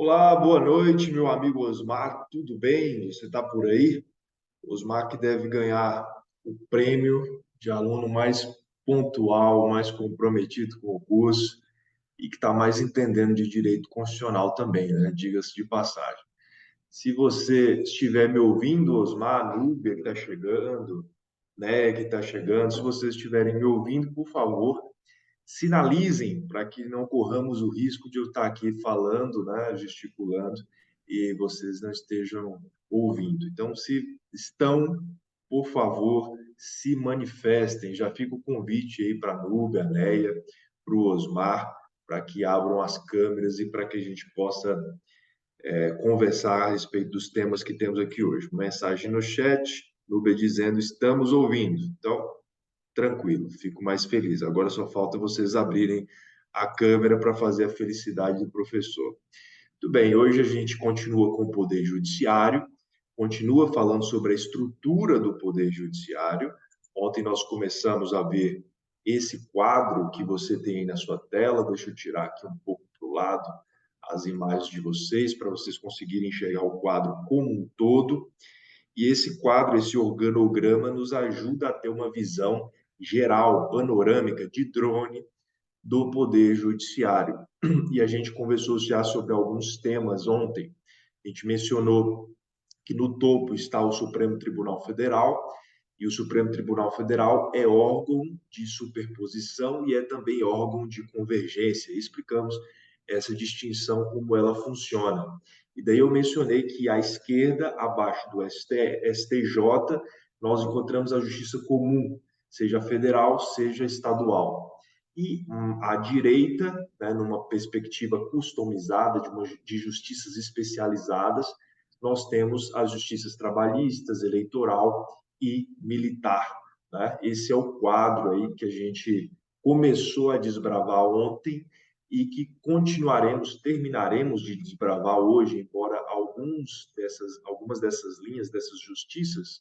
Olá, boa noite, meu amigo Osmar. Tudo bem? Você está por aí? Osmar que deve ganhar o prêmio de aluno mais pontual, mais comprometido com o curso e que está mais entendendo de direito constitucional também, né? Diga-se de passagem. Se você estiver me ouvindo, Osmar, Núbia que está chegando, né, que está chegando, se vocês estiverem me ouvindo, por favor, sinalizem para que não corramos o risco de eu estar aqui falando, né, gesticulando, e vocês não estejam ouvindo. Então, se estão, por favor, se manifestem. Já fica o convite aí para a Nubia, a Neia, para o Osmar, para que abram as câmeras e para que a gente possa conversar a respeito dos temas que temos aqui hoje. Mensagem no chat, Nubia dizendo estamos ouvindo. Então, tranquilo, fico mais feliz. Agora só falta vocês abrirem a câmera para fazer a felicidade do professor. Muito bem, hoje a gente continua com o Poder Judiciário, continua falando sobre a estrutura do Poder Judiciário. Ontem nós começamos a ver esse quadro que você tem aí na sua tela. Deixa eu tirar aqui um pouco para o lado as imagens de vocês, para vocês conseguirem enxergar o quadro como um todo. E esse quadro, esse organograma, nos ajuda a ter uma visão geral, panorâmica, de drone do Poder Judiciário. E a gente conversou já sobre alguns temas ontem. A gente mencionou que no topo está o Supremo Tribunal Federal, e o Supremo Tribunal Federal é órgão de superposição e é também órgão de convergência. Explicamos essa distinção, como ela funciona. E daí eu mencionei que à esquerda, abaixo do STJ, nós encontramos a justiça comum, seja federal, seja estadual. E à direita, né, numa perspectiva customizada de justiças especializadas, nós temos as justiças trabalhistas, eleitoral e militar. Né? Esse é o quadro aí que a gente começou a desbravar ontem e que continuaremos, terminaremos de desbravar hoje, embora algumas dessas linhas, dessas justiças,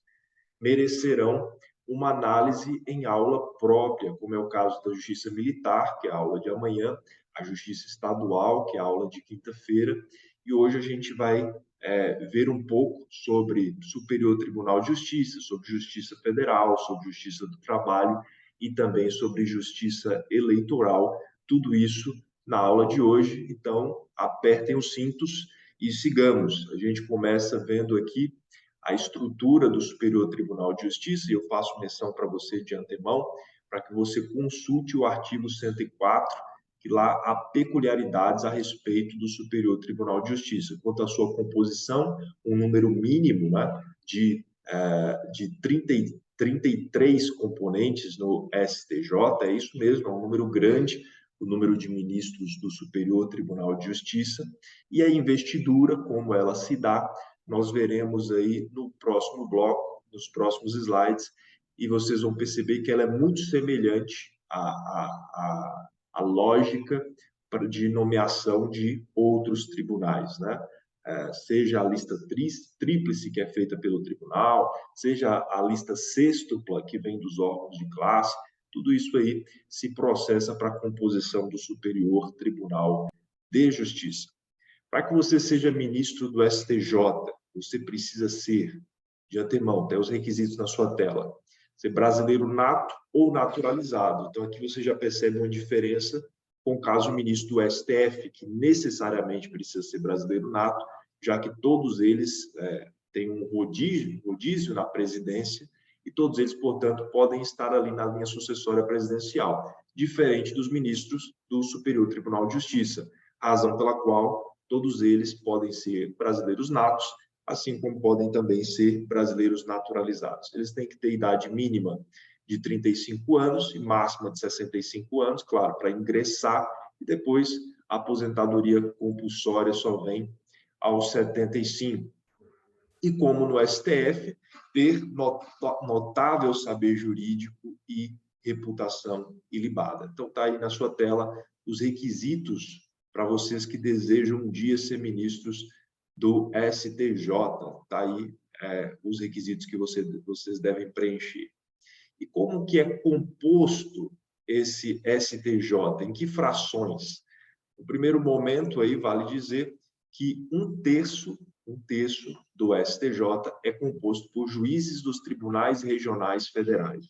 merecerão uma análise em aula própria, como é o caso da Justiça Militar, que é a aula de amanhã, a Justiça Estadual, que é a aula de quinta-feira, e hoje a gente vai ver um pouco sobre Superior Tribunal de Justiça, sobre Justiça Federal, sobre Justiça do Trabalho e também sobre Justiça Eleitoral, tudo isso na aula de hoje. Então, apertem os cintos e sigamos. A gente começa vendo aqui a estrutura do Superior Tribunal de Justiça, e eu faço menção para você de antemão, para que você consulte o artigo 104, que lá há peculiaridades a respeito do Superior Tribunal de Justiça. Quanto à sua composição, um número mínimo, né, de 33 componentes no STJ, é isso mesmo, é um número grande, o número de ministros do Superior Tribunal de Justiça, e a investidura, como ela se dá, nós veremos aí no próximo bloco, nos próximos slides, e vocês vão perceber que ela é muito semelhante à lógica de nomeação de outros tribunais, né? Seja a lista tríplice que é feita pelo tribunal, seja a lista sextupla que vem dos órgãos de classe, tudo isso aí se processa para a composição do Superior Tribunal de Justiça. Para que você seja ministro do STJ, você precisa ser, de antemão, tem os requisitos na sua tela, ser brasileiro nato ou naturalizado. Então, aqui você já percebe uma diferença com o caso do ministro do STF, que necessariamente precisa ser brasileiro nato, já que todos eles têm um rodízio na presidência e todos eles, portanto, podem estar ali na linha sucessória presidencial, diferente dos ministros do Superior Tribunal de Justiça, razão pela qual todos eles podem ser brasileiros natos, assim como podem também ser brasileiros naturalizados. Eles têm que ter idade mínima de 35 anos e máxima de 65 anos, claro, para ingressar, e depois a aposentadoria compulsória só vem aos 75. E como no STF, ter notável saber jurídico e reputação ilibada. Então, está aí na sua tela os requisitos para vocês que desejam um dia ser ministros do STJ. Está aí os requisitos que vocês devem preencher. E como que é composto esse STJ? Em que frações? No primeiro momento, aí vale dizer que um terço do STJ é composto por juízes dos tribunais regionais federais.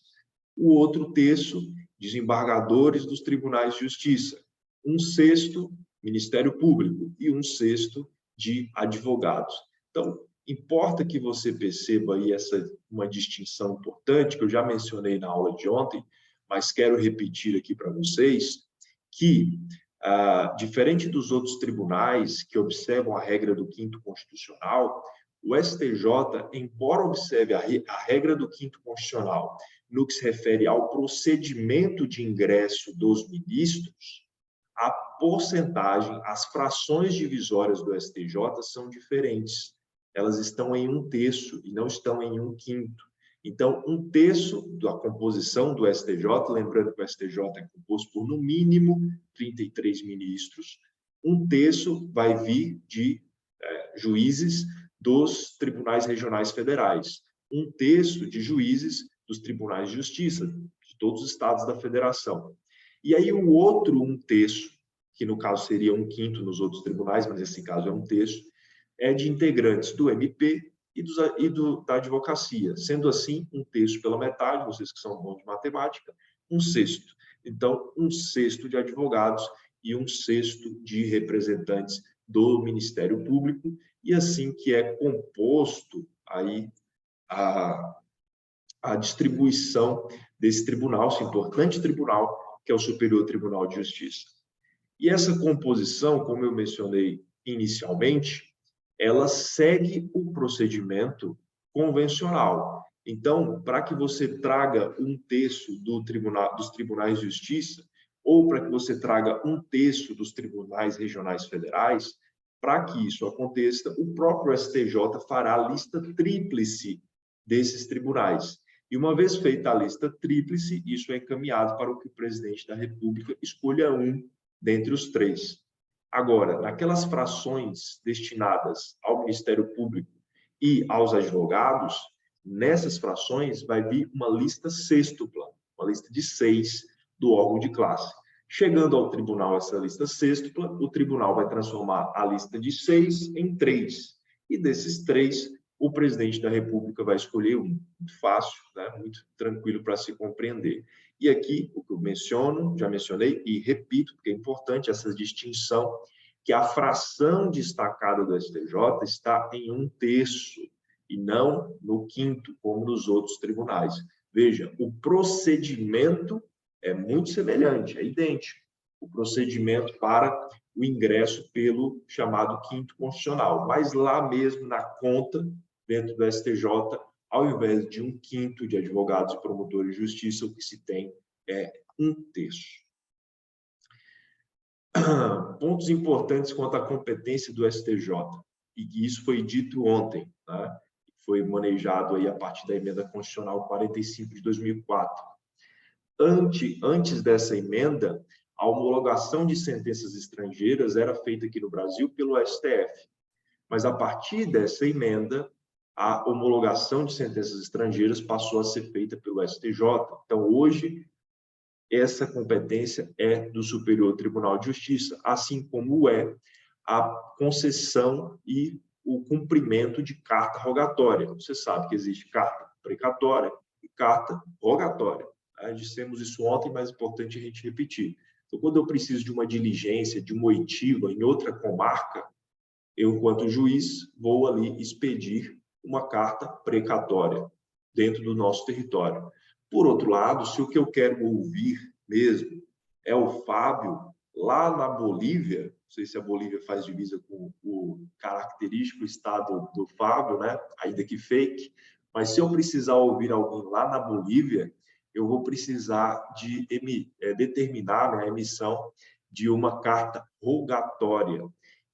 O outro terço, desembargadores dos tribunais de justiça. Um sexto, Ministério Público, e um sexto de advogados. Então, importa que você perceba aí uma distinção importante, que eu já mencionei na aula de ontem, mas quero repetir aqui para vocês, que, diferente dos outros tribunais que observam a regra do 5º Constitucional, o STJ, embora observe a regra do 5º Constitucional no que se refere ao procedimento de ingresso dos ministros, a porcentagem, as frações divisórias do STJ são diferentes. Elas estão em um terço e não estão em um quinto. Então, um terço da composição do STJ, lembrando que o STJ é composto por, no mínimo, 33 ministros, um terço vai vir de juízes dos tribunais regionais federais, um terço de juízes dos tribunais de justiça, de todos os estados da federação. E aí o outro um terço, que no caso seria um quinto nos outros tribunais, mas nesse caso é um terço, é de integrantes do MP da advocacia. Sendo assim, um terço pela metade, vocês que são bons de matemática, um sexto. Então, um sexto de advogados e um sexto de representantes do Ministério Público, e assim que é composto aí a distribuição desse tribunal, esse importante tribunal, que é o Superior Tribunal de Justiça. E essa composição, como eu mencionei inicialmente, ela segue o procedimento convencional. Então, para que você traga um terço dos tribunais de justiça, ou para que você traga um terço dos tribunais regionais federais, para que isso aconteça, o próprio STJ fará a lista tríplice desses tribunais. E uma vez feita a lista tríplice, isso é encaminhado para que o presidente da República escolha um dentre os três. Agora, naquelas frações destinadas ao Ministério Público e aos advogados, nessas frações vai vir uma lista sêxtupla, uma lista de 6 do órgão de classe. Chegando ao tribunal essa lista sêxtupla, o tribunal vai transformar a lista de 6 em 3. E desses 3, o presidente da República vai escolher um. Muito fácil, né? Muito tranquilo para se compreender. E aqui, o que eu menciono, já mencionei e repito, porque é importante essa distinção, que a fração destacada do STJ está em um terço, e não no quinto, como nos outros tribunais. Veja, o procedimento é muito semelhante, é idêntico. O procedimento para o ingresso pelo chamado 5º Constitucional, mas lá mesmo na conta, dentro do STJ, ao invés de um quinto de advogados e promotores de justiça, o que se tem é um terço. Pontos importantes quanto à competência do STJ, e isso foi dito ontem, né? Foi manejado aí a partir da emenda constitucional 45 de 2004. Antes dessa emenda, a homologação de sentenças estrangeiras era feita aqui no Brasil pelo STF, mas a partir dessa emenda, a homologação de sentenças estrangeiras passou a ser feita pelo STJ. Então, hoje, essa competência é do Superior Tribunal de Justiça, assim como é a concessão e o cumprimento de carta rogatória. Você sabe que existe carta precatória e carta rogatória. Dissemos isso ontem, mas é importante a gente repetir. Então, quando eu preciso de uma diligência, de uma oitiva em outra comarca, eu, enquanto juiz, vou ali expedir uma carta precatória dentro do nosso território. Por outro lado, se o que eu quero ouvir mesmo é o Fábio lá na Bolívia, não sei se a Bolívia faz divisa com o característico estado do Fábio, né? Ainda que fake, mas se eu precisar ouvir alguém lá na Bolívia, eu vou precisar de determinar, né, a emissão de uma carta rogatória.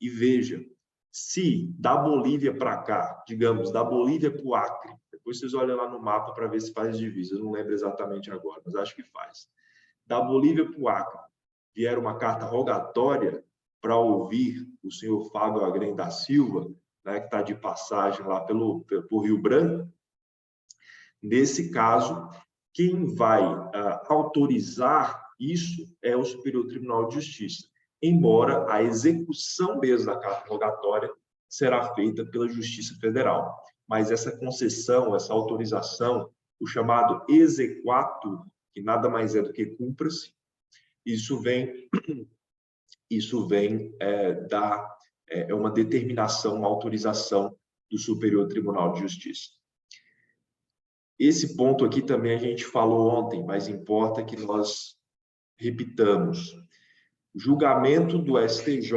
E veja, se da Bolívia para cá, digamos, da Bolívia para o Acre, depois vocês olham lá no mapa para ver se faz divisa, eu não lembro exatamente agora, mas acho que faz. Da Bolívia para o Acre, vier uma carta rogatória para ouvir o senhor Fábio Agrem da Silva, né, que está de passagem lá pelo Rio Branco. Nesse caso, quem vai autorizar isso é o Superior Tribunal de Justiça. embora a execução mesmo da carta rogatória será feita pela Justiça Federal. Mas essa concessão, essa autorização, o chamado exequatur, que nada mais é do que cumpra-se, isso vem é uma determinação, uma autorização do Superior Tribunal de Justiça. Esse ponto aqui também a gente falou ontem, mas importa que nós repitamos. Julgamento do STJ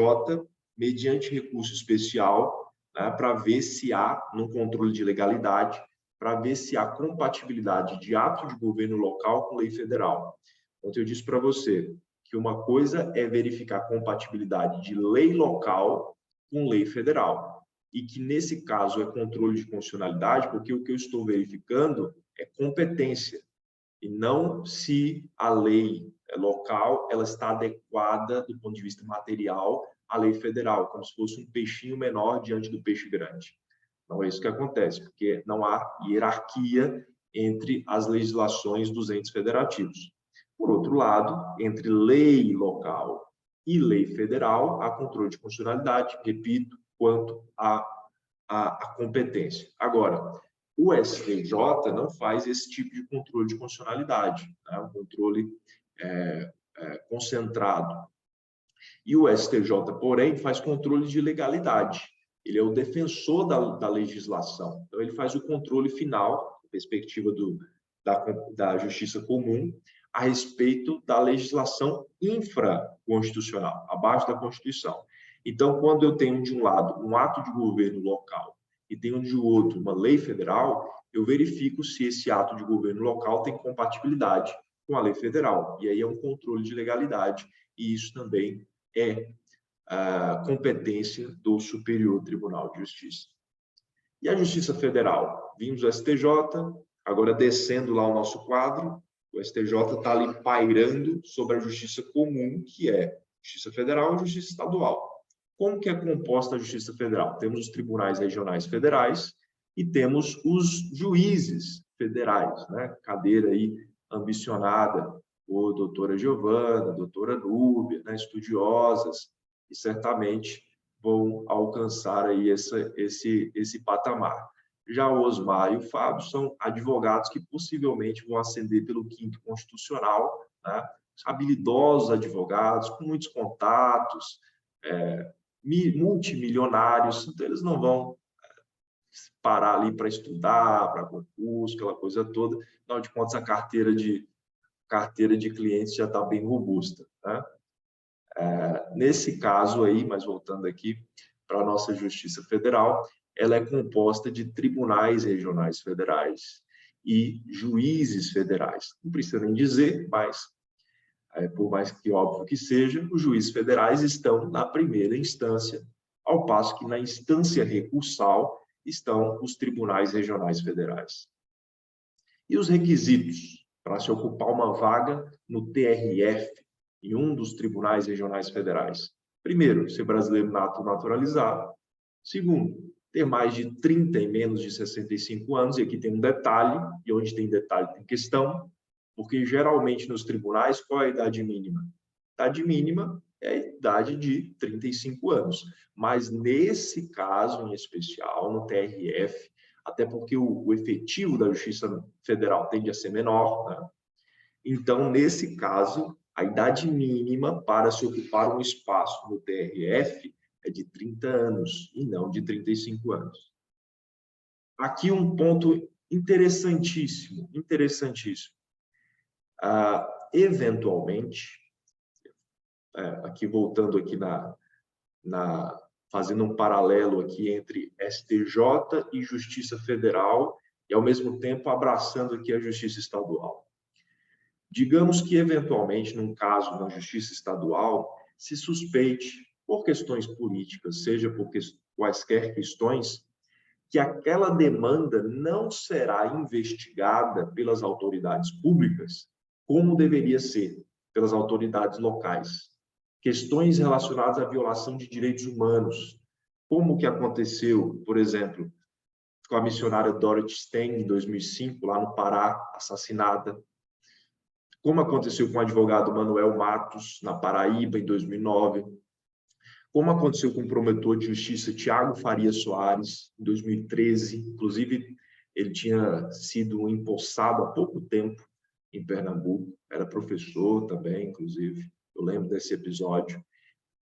mediante recurso especial, né, para ver se há, no controle de legalidade, para ver se há compatibilidade de ato de governo local com lei federal. Então, eu disse para você que uma coisa é verificar a compatibilidade de lei local com lei federal, e que, nesse caso, é controle de constitucionalidade, porque o que eu estou verificando é competência, e não se a lei local ela está adequada do ponto de vista material à lei federal, como se fosse um peixinho menor diante do peixe grande. Não é isso que acontece, porque não há hierarquia entre as legislações dos entes federativos. Por outro lado, entre lei local e lei federal, há controle de constitucionalidade, repito, quanto à competência. Agora, o STJ não faz esse tipo de controle de constitucionalidade, né? Um controle concentrado. E o STJ, porém, faz controle de legalidade. Ele é o defensor da legislação. Então, ele faz o controle final, perspectiva da justiça comum, a respeito da legislação infraconstitucional, abaixo da Constituição. Então, quando eu tenho, de um lado, um ato de governo local e tenho, de outro, uma lei federal, eu verifico se esse ato de governo local tem compatibilidade com a lei federal. E aí é um controle de legalidade, e isso também é a competência do Superior Tribunal de Justiça. E a Justiça Federal? Vimos o STJ, agora descendo lá o nosso quadro, o STJ está ali pairando sobre a Justiça Comum, que é Justiça Federal e Justiça Estadual. Como que é composta a Justiça Federal? Temos os tribunais regionais federais e temos os juízes federais, né? Cadeira aí ambicionada por doutora Giovana, doutora Núbia, né? Estudiosas, e certamente vão alcançar aí esse patamar. Já o Osmar e o Fábio são advogados que possivelmente vão ascender pelo 5º constitucional, né? Habilidosos advogados, com muitos contatos, multimilionários, então eles não vão parar ali para estudar, para concurso, aquela coisa toda. Afinal de contas, a carteira de clientes já está bem robusta, né? Nesse caso aí, mas voltando aqui para a nossa Justiça Federal, ela é composta de tribunais regionais federais e juízes federais. Não precisa nem dizer, mas, por mais que óbvio que seja, os juízes federais estão na primeira instância, ao passo que na instância recursal estão os tribunais regionais federais. E os requisitos para se ocupar uma vaga no TRF, em um dos tribunais regionais federais? Primeiro, ser brasileiro nato naturalizado. Segundo, ter mais de 30 e menos de 65 anos, e aqui tem um detalhe, e onde tem detalhe tem questão, porque geralmente nos tribunais, qual é a idade mínima? A idade mínima é a idade de 35 anos, mas nesse caso em especial, no TRF, até porque o efetivo da Justiça Federal tende a ser menor, né? Então, nesse caso, a idade mínima para se ocupar um espaço no TRF é de 30 anos e não de 35 anos. Aqui um ponto interessantíssimo. Eventualmente, aqui voltando aqui fazendo um paralelo aqui entre STJ e Justiça Federal, e ao mesmo tempo abraçando aqui a Justiça Estadual. Digamos que, eventualmente, num caso na Justiça Estadual, se suspeite, por questões políticas, seja por quaisquer questões, que aquela demanda não será investigada pelas autoridades públicas como deveria ser, pelas autoridades locais. Questões relacionadas à violação de direitos humanos, como que aconteceu, por exemplo, com a missionária Dorothy Stang, em 2005, lá no Pará, assassinada. como aconteceu com o advogado Manuel Matos, na Paraíba, em 2009, como aconteceu com o promotor de justiça Tiago Faria Soares, em 2013, inclusive ele tinha sido empossado há pouco tempo em Pernambuco, era professor também, inclusive, eu lembro desse episódio.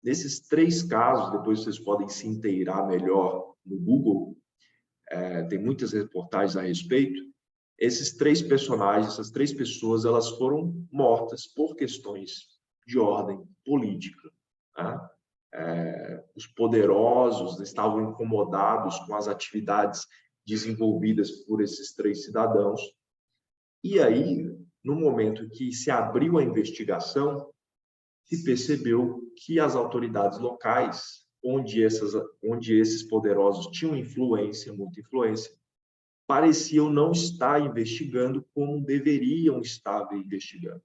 Nesses 3 casos, depois vocês podem se inteirar melhor no Google, tem muitas reportagens a respeito. Esses 3 personagens, essas 3 pessoas, elas foram mortas por questões de ordem política. Tá? Os poderosos estavam incomodados com as atividades desenvolvidas por esses 3 cidadãos. E aí, no momento que se abriu a investigação, se percebeu que as autoridades locais, onde esses poderosos tinham influência, muita influência, pareciam não estar investigando como deveriam estar investigando.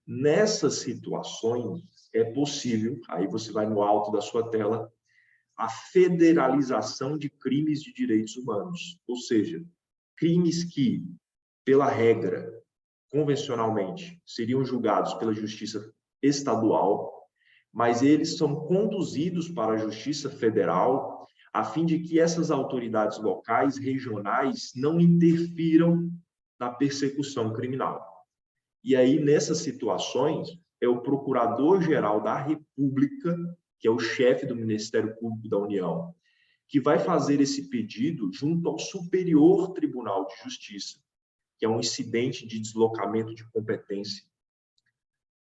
Nessas situações, é possível, aí você vai no alto da sua tela, a federalização de crimes de direitos humanos, ou seja, crimes que, pela regra, convencionalmente, seriam julgados pela justiça estadual, mas eles são conduzidos para a justiça federal, a fim de que essas autoridades locais, regionais, não interfiram na persecução criminal. E aí, nessas situações, é o Procurador-Geral da República, que é o chefe do Ministério Público da União, que vai fazer esse pedido junto ao Superior Tribunal de Justiça, que é um incidente de deslocamento de competência,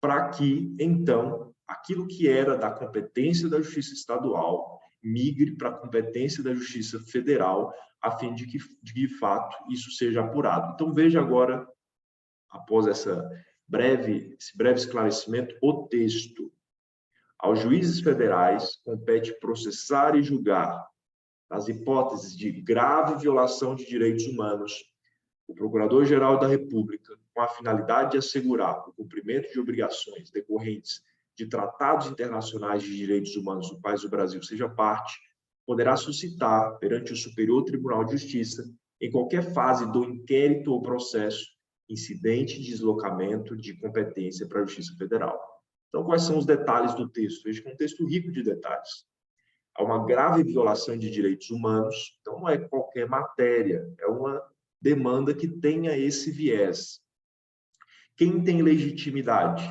para que, então, aquilo que era da competência da Justiça Estadual migre para a competência da Justiça Federal, a fim de que, de fato, isso seja apurado. Então, veja agora, após esse breve esclarecimento, o texto. Aos juízes federais compete processar e julgar, nas hipóteses de grave violação de direitos humanos, o Procurador-Geral da República, com a finalidade de assegurar o cumprimento de obrigações decorrentes de tratados internacionais de direitos humanos dos quais o Brasil seja parte, poderá suscitar, perante o Superior Tribunal de Justiça, em qualquer fase do inquérito ou processo, incidente de deslocamento de competência para a Justiça Federal. Então, quais são os detalhes do texto? Veja que é um texto rico de detalhes. Há uma grave violação de direitos humanos, então não é qualquer matéria, é uma demanda que tenha esse viés. Quem tem legitimidade?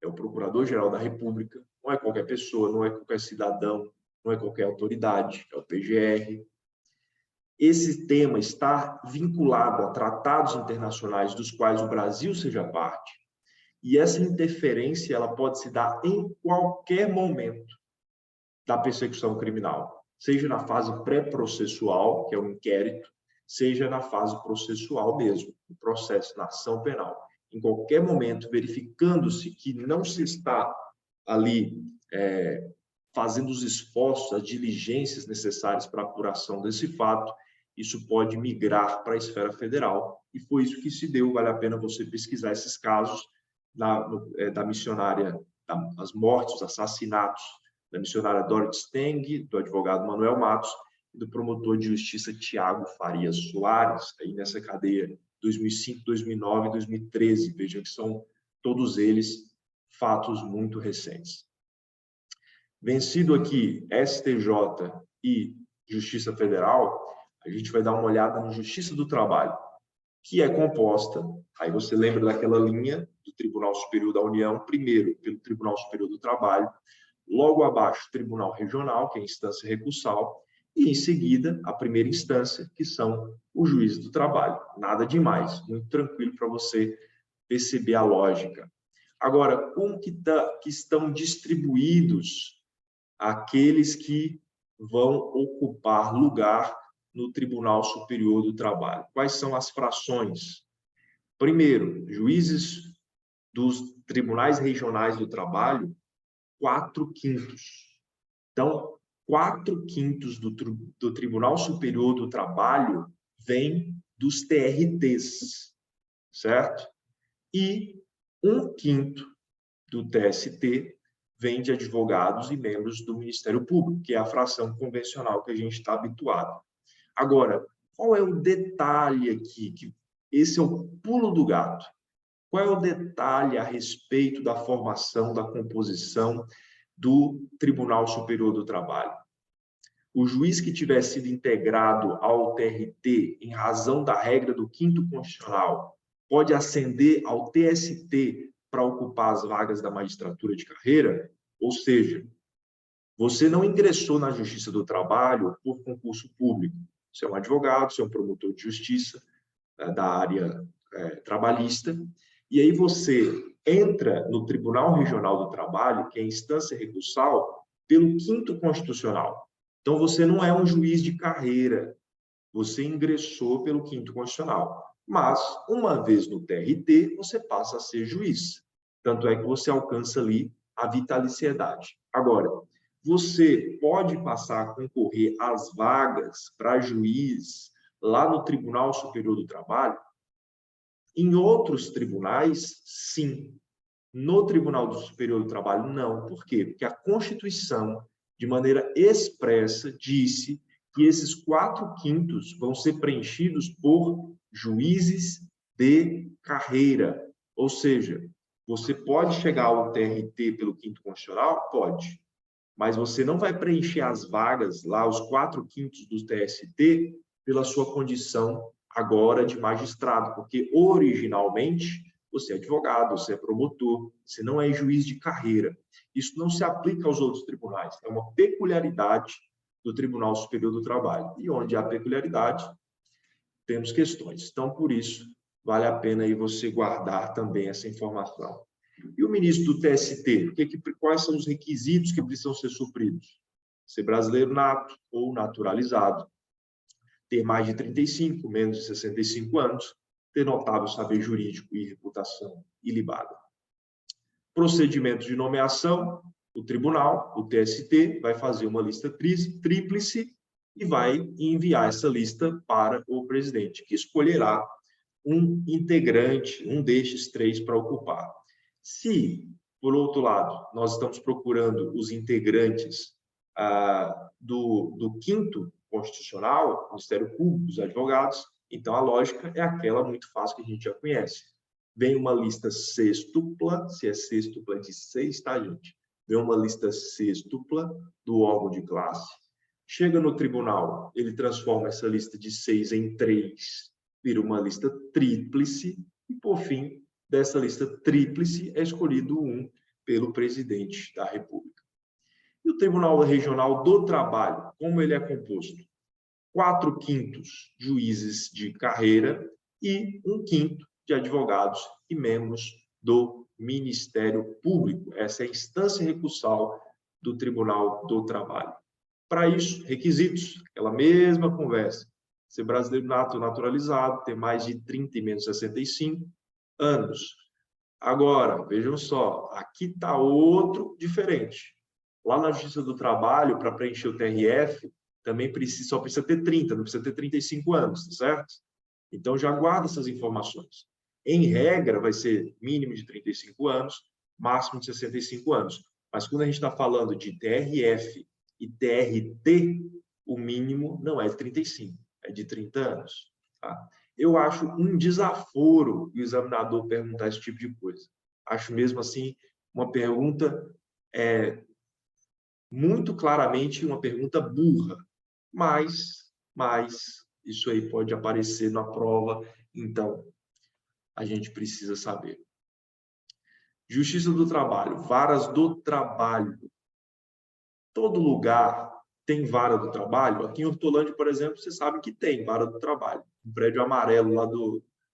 É o Procurador-Geral da República, não é qualquer pessoa, não é qualquer cidadão, não é qualquer autoridade, é o PGR. Esse tema está vinculado a tratados internacionais dos quais o Brasil seja parte, e essa interferência ela pode se dar em qualquer momento da persecução criminal, seja na fase pré-processual, que é o inquérito, seja na fase processual mesmo, o processo na ação penal. Em qualquer momento, verificando-se que não se está ali fazendo os esforços, as diligências necessárias para a apuração desse fato, isso pode migrar para a esfera federal. E foi isso que se deu, vale a pena você pesquisar esses casos da missionária, as mortes, os assassinatos da missionária Dorothy Steng, do advogado Manuel Matos e do promotor de justiça Tiago Faria Soares, aí nessa cadeia 2005, 2009 e 2013. Vejam que são todos eles fatos muito recentes. Vencido aqui STJ e Justiça Federal, a gente vai dar uma olhada na Justiça do Trabalho, que é composta, aí você lembra daquela linha do Tribunal Superior da União, primeiro pelo Tribunal Superior do Trabalho, logo abaixo o Tribunal Regional, que é a instância recursal, e em seguida a primeira instância, que são os juízes do trabalho. Nada demais, muito tranquilo para você perceber a lógica. Agora, como que estão distribuídos aqueles que vão ocupar lugar no Tribunal Superior do Trabalho? Quais são as frações? Primeiro, juízes dos tribunais regionais do trabalho, 4/5. Então, 4/5 do Tribunal Superior do Trabalho vem dos TRTs, certo? E 1/5 do TST vem de advogados e membros do Ministério Público, que é a fração convencional que a gente está habituado. Agora, qual é o detalhe aqui? Que esse é o pulo do gato. Qual é o detalhe a respeito da formação, da composição do Tribunal Superior do Trabalho? O juiz que tiver sido integrado ao TRT em razão da regra do 5º Constitucional pode ascender ao TST para ocupar as vagas da magistratura de carreira? Ou seja, você não ingressou na Justiça do Trabalho por concurso público. Você é um advogado, você é um promotor de justiça da área trabalhista, e aí você entra no Tribunal Regional do Trabalho, que é a instância recursal, pelo 5º Constitucional. Então, você não é um juiz de carreira, você ingressou pelo 5º Constitucional. Mas, uma vez no TRT, você passa a ser juiz. Tanto é que você alcança ali a vitaliciedade. Agora, você pode passar a concorrer às vagas para juiz lá no Tribunal Superior do Trabalho? Em outros tribunais, sim. No Tribunal Superior do Trabalho, não. Por quê? Porque a Constituição, de maneira expressa, disse que esses 4/5 vão ser preenchidos por juízes de carreira. Ou seja, você pode chegar ao TRT pelo 5º Constitucional? Pode. Mas você não vai preencher as vagas lá, os 4/5 do TST, pela sua condição agora de magistrado, porque originalmente você é advogado, você é promotor, você não é juiz de carreira. Isso não se aplica aos outros tribunais, é uma peculiaridade do Tribunal Superior do Trabalho. E onde há peculiaridade, temos questões. Então, por isso, vale a pena aí você guardar também essa informação. E o ministro do TST, quais são os requisitos que precisam ser supridos? Ser brasileiro nato ou naturalizado, ter mais de 35, menos de 65 anos, ter notável saber jurídico e reputação ilibada. Procedimento de nomeação, o tribunal, o TST, vai fazer uma lista tríplice e vai enviar essa lista para o presidente, que escolherá um integrante, um destes 3 para ocupar. Se, por outro lado, nós estamos procurando os integrantes do 5º Constitucional, Ministério Público, dos advogados, então a lógica é aquela muito fácil que a gente já conhece. Vem uma lista sextupla, se é sextupla é de 6, tá, gente? Vem uma lista sextupla do órgão de classe. Chega no tribunal, ele transforma essa lista de 6 em 3, vira uma lista tríplice, e, por fim, dessa lista tríplice é escolhido um pelo presidente da República. E o Tribunal Regional do Trabalho, como ele é composto? 4/5 juízes de carreira e 1/5 de advogados e membros do Ministério Público. Essa é a instância recursal do Tribunal do Trabalho. Para isso, requisitos, aquela mesma conversa. Ser brasileiro nato, naturalizado, ter mais de 30 e menos 65 anos. Agora, vejam só, aqui está outro diferente. Lá na Justiça do Trabalho, para preencher o TRF, também só precisa ter 30, não precisa ter 35 anos, certo? Então, já guarda essas informações. Em regra, vai ser mínimo de 35 anos, máximo de 65 anos. Mas quando a gente está falando de TRF e TRT, o mínimo não é de 35, é de 30 anos. Tá? Eu acho um desaforo o examinador perguntar esse tipo de coisa. Acho mesmo assim uma pergunta muito claramente uma pergunta burra, mas isso aí pode aparecer na prova, então a gente precisa saber. Justiça do Trabalho, varas do trabalho. Todo lugar tem vara do trabalho. Aqui em Hortolândia, por exemplo, vocês sabem que tem vara do trabalho. Um prédio amarelo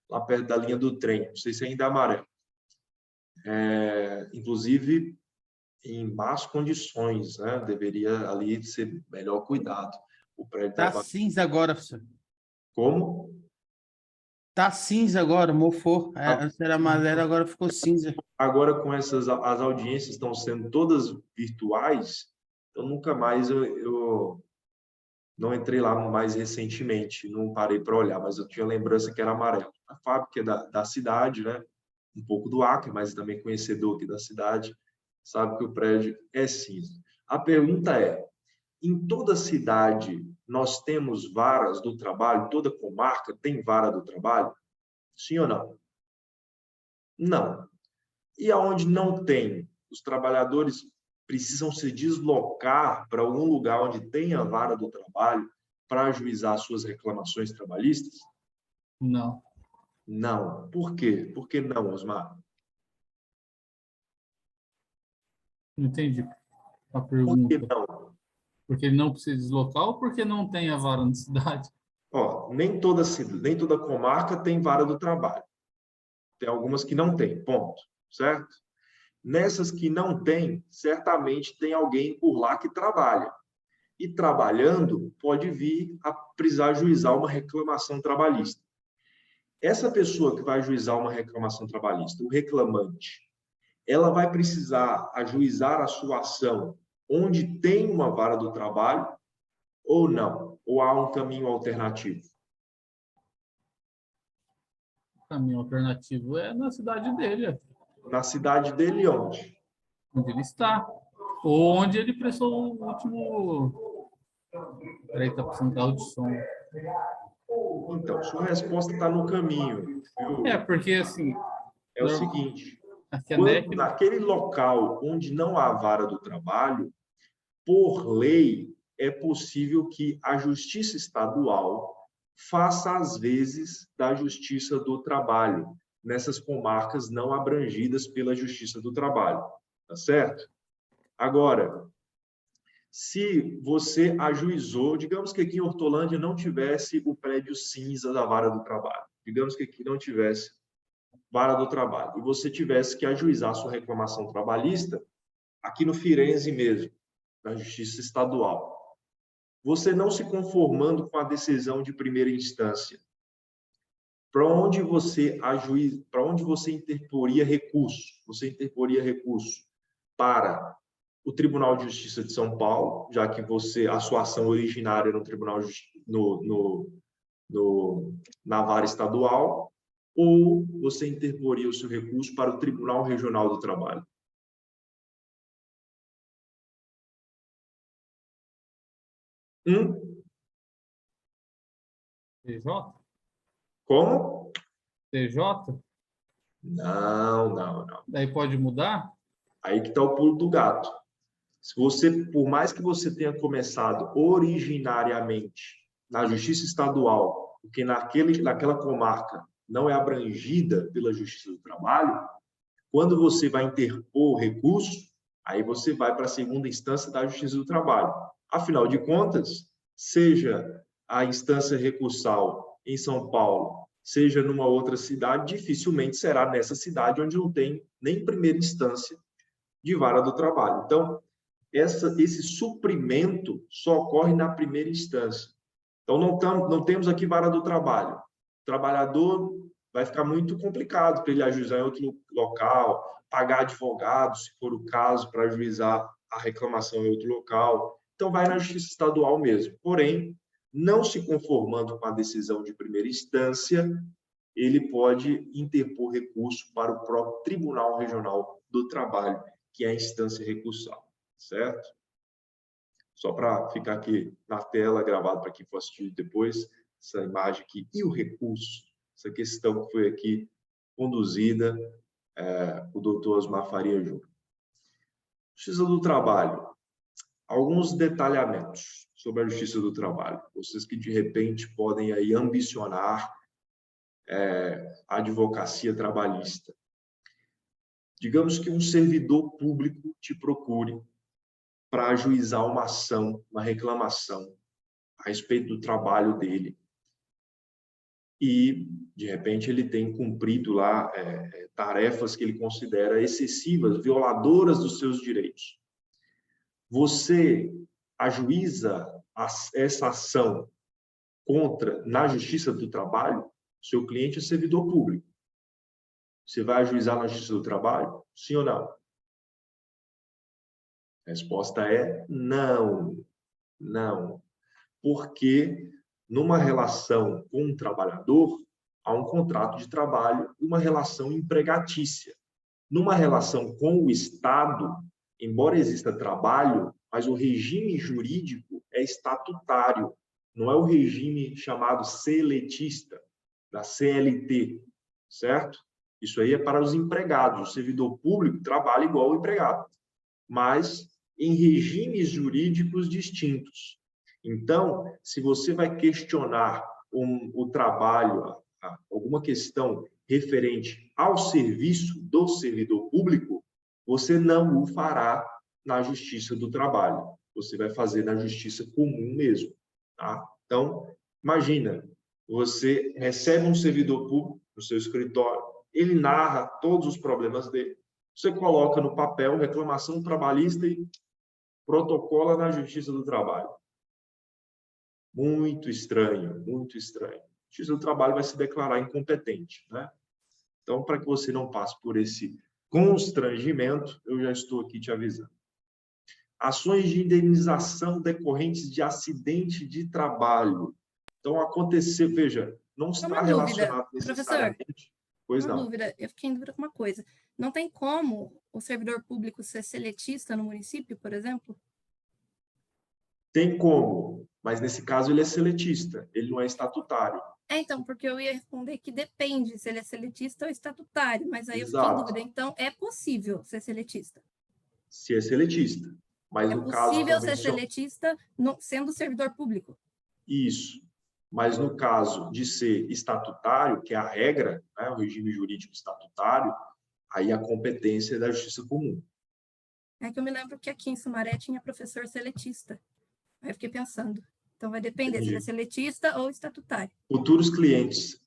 lá perto da linha do trem. Não sei se ainda é amarelo. Inclusive, em más condições, né? Deveria ali ser melhor cuidado. O prédio Tá cinza agora, professor. Como? Tá cinza agora, mofou. Antes era amarelo, agora ficou cinza. Agora, com as audiências estão sendo todas virtuais, então nunca mais eu não entrei lá mais recentemente, não parei para olhar, mas eu tinha lembrança que era amarelo. A fábrica é da cidade, né? Um pouco do Acre, mas também conhecedor aqui da cidade, sabe que o prédio é cinza. A pergunta é, em toda cidade nós temos varas do trabalho? Toda comarca tem vara do trabalho? Sim ou não? Não. E aonde não tem, os trabalhadores precisam se deslocar para algum lugar onde tem a vara do trabalho para ajuizar suas reclamações trabalhistas? Não. Não. Por quê? Por que não, Osmar? Não entendi a Por que pergunta. não? Porque ele não precisa deslocar ou porque não tem a vara na cidade? Ó, nem toda comarca tem vara do trabalho. Tem algumas que não tem, ponto. Certo? Nessas que não tem, certamente tem alguém por lá que trabalha. E trabalhando, pode vir a precisar ajuizar uma reclamação trabalhista. Essa pessoa que vai ajuizar uma reclamação trabalhista, o reclamante, ela vai precisar ajuizar a sua ação onde tem uma vara do trabalho ou não? Ou há um caminho alternativo? O caminho alternativo é na cidade dele, Na cidade dele, onde? onde ele está. Ou onde ele prestou o último. Peraí, tá passando carro de som. Então, sua resposta está no caminho, É, viu? porque assim, É o seguinte, aqui a quando, NEC, naquele local onde não há vara do trabalho, por lei, é possível que a Justiça Estadual faça as vezes da Justiça do Trabalho, nessas comarcas não abrangidas pela Justiça do Trabalho, tá certo? Agora, se você ajuizou, digamos que aqui em Hortolândia não tivesse o prédio cinza da Vara do Trabalho, digamos que aqui não tivesse Vara do Trabalho, e você tivesse que ajuizar sua reclamação trabalhista aqui no Firenze mesmo, na Justiça Estadual. Você não se conformando com a decisão de primeira instância, para onde você para onde você interporia recurso? Você interporia recurso para o Tribunal de Justiça de São Paulo, já que a sua ação originária no Tribunal na vara estadual, ou você interporia o seu recurso para o Tribunal Regional do Trabalho? TJ? Como? TJ? Não, não, não. Daí pode mudar? Aí que está o pulo do gato. Se você, por mais que você tenha começado originariamente na Justiça Estadual, porque naquela comarca não é abrangida pela Justiça do Trabalho, quando você vai interpor recurso, aí você vai para a segunda instância da Justiça do Trabalho. Afinal de contas, seja a instância recursal em São Paulo, seja numa outra cidade, dificilmente será nessa cidade onde não tem nem primeira instância de vara do trabalho. Então, esse suprimento só ocorre na primeira instância. Então, não temos aqui vara do trabalho. O trabalhador vai ficar muito complicado para ele ajuizar em outro local, pagar advogado, se for o caso, para ajuizar a reclamação em outro local. Então, vai na Justiça Estadual mesmo. Porém, não se conformando com a decisão de primeira instância, ele pode interpor recurso para o próprio Tribunal Regional do Trabalho, que é a instância recursal, certo? Só para ficar aqui na tela, gravado para quem for assistir depois, essa imagem aqui, e o recurso, essa questão que foi aqui conduzida, o doutor Osmar Faria Júnior. Justiça do Trabalho, alguns detalhamentos sobre a Justiça do Trabalho, vocês que de repente podem aí ambicionar a advocacia trabalhista. Digamos que um servidor público te procure para ajuizar uma ação, uma reclamação a respeito do trabalho dele. E, de repente, ele tem cumprido lá tarefas que ele considera excessivas, violadoras dos seus direitos. Você ajuiza essa ação na Justiça do Trabalho? Seu cliente é servidor público. Você vai ajuizar na Justiça do Trabalho? Sim ou não? A resposta é não. Não. Porque numa relação com um trabalhador, há um contrato de trabalho e uma relação empregatícia. Numa relação com o Estado, embora exista trabalho, mas o regime jurídico é estatutário, não é o regime chamado seletista, da CLT, certo? Isso aí é para os empregados. O servidor público trabalha igual o empregado, mas em regimes jurídicos distintos. Então, se você vai questionar o trabalho, alguma questão referente ao serviço do servidor público, você não o fará na Justiça do Trabalho. Você vai fazer na Justiça Comum mesmo. Tá? Então, imagina, você recebe um servidor público no seu escritório, ele narra todos os problemas dele, você coloca no papel reclamação trabalhista e protocola na Justiça do Trabalho. Muito estranho, muito estranho. A Justiça do Trabalho vai se declarar incompetente, né? Então, para que você não passe por esse constrangimento, eu já estou aqui te avisando. Ações de indenização decorrentes de acidente de trabalho. Então, aconteceu, veja, não está relacionado necessariamente. Pois não. Uma dúvida, eu fiquei em dúvida com uma coisa. Não tem como o servidor público ser seletista no município, por exemplo? Tem como, mas nesse caso ele é seletista, ele não é estatutário. Então, porque eu ia responder que depende se ele é seletista ou estatutário, mas aí eu fiquei em Exato. dúvida. Então, é possível ser seletista? Se é seletista. Mas É no caso possível ser seletista sendo servidor público? Isso. Mas no caso de ser estatutário, que é a regra, né, o regime jurídico estatutário, aí a competência é da Justiça Comum. É que eu me lembro que aqui em Sumaré tinha professor seletista. Aí eu fiquei pensando. Então vai depender se ele é seletista ou estatutário. Futuros clientes.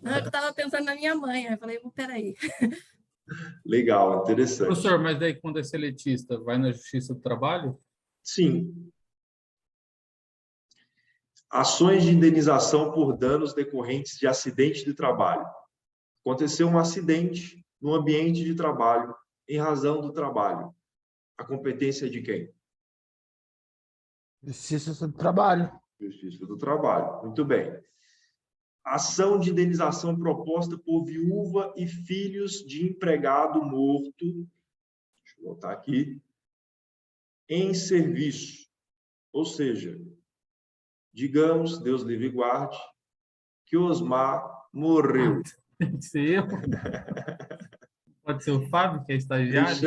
Não, eu estava pensando na minha mãe. Aí eu falei, peraí. Legal, interessante. Professor, mas daí quando é seletista, vai na Justiça do Trabalho? Sim. Ações de indenização por danos decorrentes de acidente de trabalho. Aconteceu um acidente no ambiente de trabalho, em razão do trabalho. A competência é de quem? Justiça do Trabalho. Justiça do Trabalho. Muito bem. Ação de indenização proposta por viúva e filhos de empregado morto. Deixa eu botar aqui. Em serviço. Ou seja, digamos, Deus livre e guarde, que Osmar morreu. Tem que ser eu. Pode ser o Fábio, que é estagiário.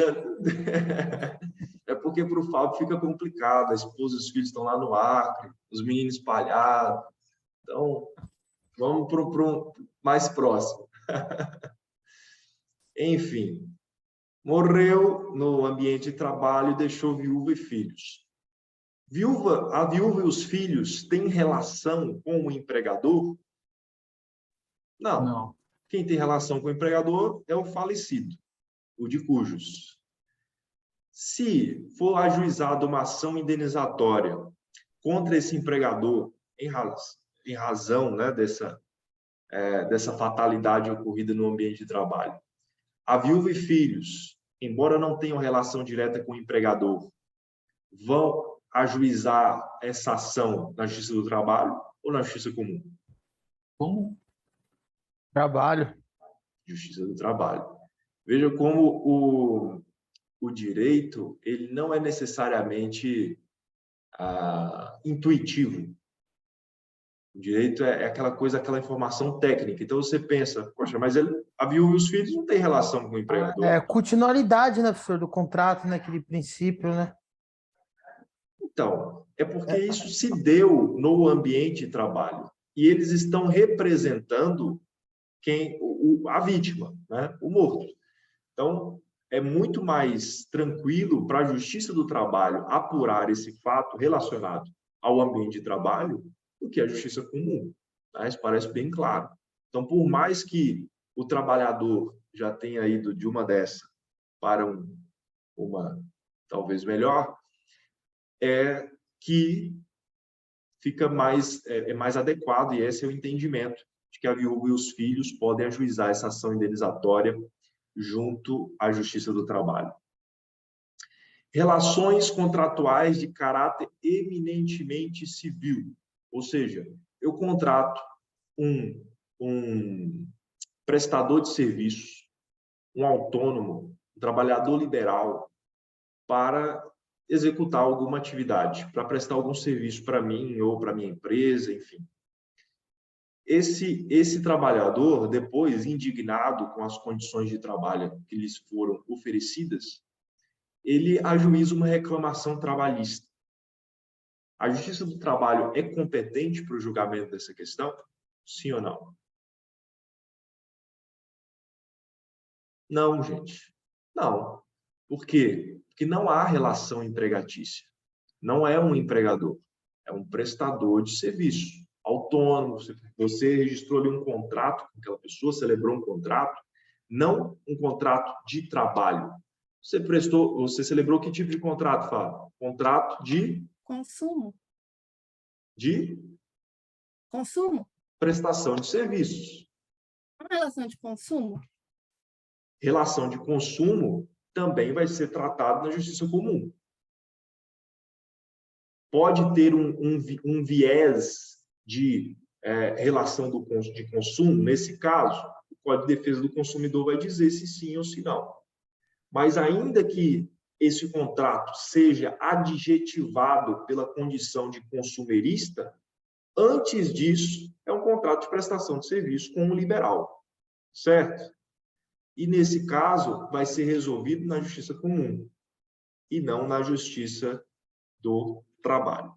É porque para o Fábio fica complicado. A esposa e os filhos estão lá no Acre, os meninos espalhados. Então, vamos para o mais próximo. Enfim, morreu no ambiente de trabalho e deixou viúva e filhos. A viúva e os filhos têm relação com o empregador? Não. Não. Quem tem relação com o empregador é o falecido, o de cujos. Se for ajuizada uma ação indenizatória contra esse empregador em razão, né, dessa fatalidade ocorrida no ambiente de trabalho, a viúva e filhos, embora não tenham relação direta com o empregador, vão ajuizar essa ação na Justiça do Trabalho ou na Justiça Comum? Como? Trabalho. Justiça do Trabalho. Veja como o direito ele não é necessariamente intuitivo. O direito é aquela coisa, aquela informação técnica. Então você pensa, poxa, mas a viúva e os filhos não têm relação com o empregador. É continuidade, né, professor, do contrato, naquele princípio, né? Então, é porque isso se deu no ambiente de trabalho. E eles estão representando a vítima, né? O morto. Então, é muito mais tranquilo para a Justiça do Trabalho apurar esse fato relacionado ao ambiente de trabalho do que a Justiça Comum. Tá? Isso parece bem claro. Então, por mais que o trabalhador já tenha ido de uma dessa para uma talvez melhor, é que fica mais adequado, e esse é o entendimento de que a viúva e os filhos podem ajuizar essa ação indenizatória junto à Justiça do Trabalho. Relações contratuais de caráter eminentemente civil, ou seja, eu contrato um prestador de serviços, um autônomo, um trabalhador liberal, para executar alguma atividade, para prestar algum serviço para mim ou para minha empresa, enfim. Esse trabalhador, depois, indignado com as condições de trabalho que lhes foram oferecidas, ele ajuiza uma reclamação trabalhista. A Justiça do Trabalho é competente para o julgamento dessa questão? Sim ou não? Não, gente. Não. Por quê? Porque não há relação empregatícia. Não é um empregador, é um prestador de serviço, autônomo. Você registrou ali um contrato com aquela pessoa, celebrou um contrato, não um contrato de trabalho. Você celebrou que tipo de contrato, Fábio? Contrato Consumo. de Consumo? prestação de serviços. Uma relação de consumo? Relação de consumo também vai ser tratado na justiça comum. Pode ter um viés de relação de consumo, nesse caso, o Código de Defesa do Consumidor vai dizer se sim ou se não. Mas ainda que esse contrato seja adjetivado pela condição de consumerista, antes disso, é um contrato de prestação de serviço com o liberal, certo? E, nesse caso, vai ser resolvido na justiça comum e não na justiça do trabalho.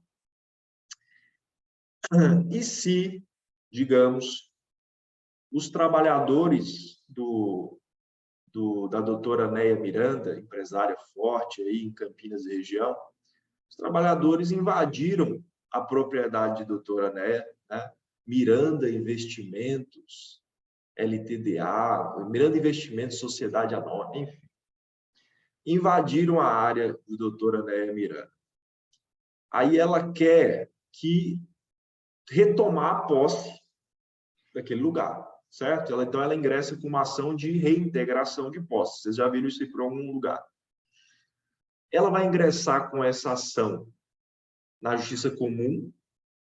E se, digamos, os trabalhadores da doutora Neia Miranda, empresária forte aí em Campinas e região, os trabalhadores invadiram a propriedade de doutora Neia, né? Miranda Investimentos, LTDA, Miranda Investimentos, Sociedade Anônima, enfim. Invadiram a área de doutora Neia Miranda. Aí ela quer retomar a posse daquele lugar, certo? Então ela ingressa com uma ação de reintegração de posse. Vocês já viram isso aí por algum lugar. Ela vai ingressar com essa ação na Justiça Comum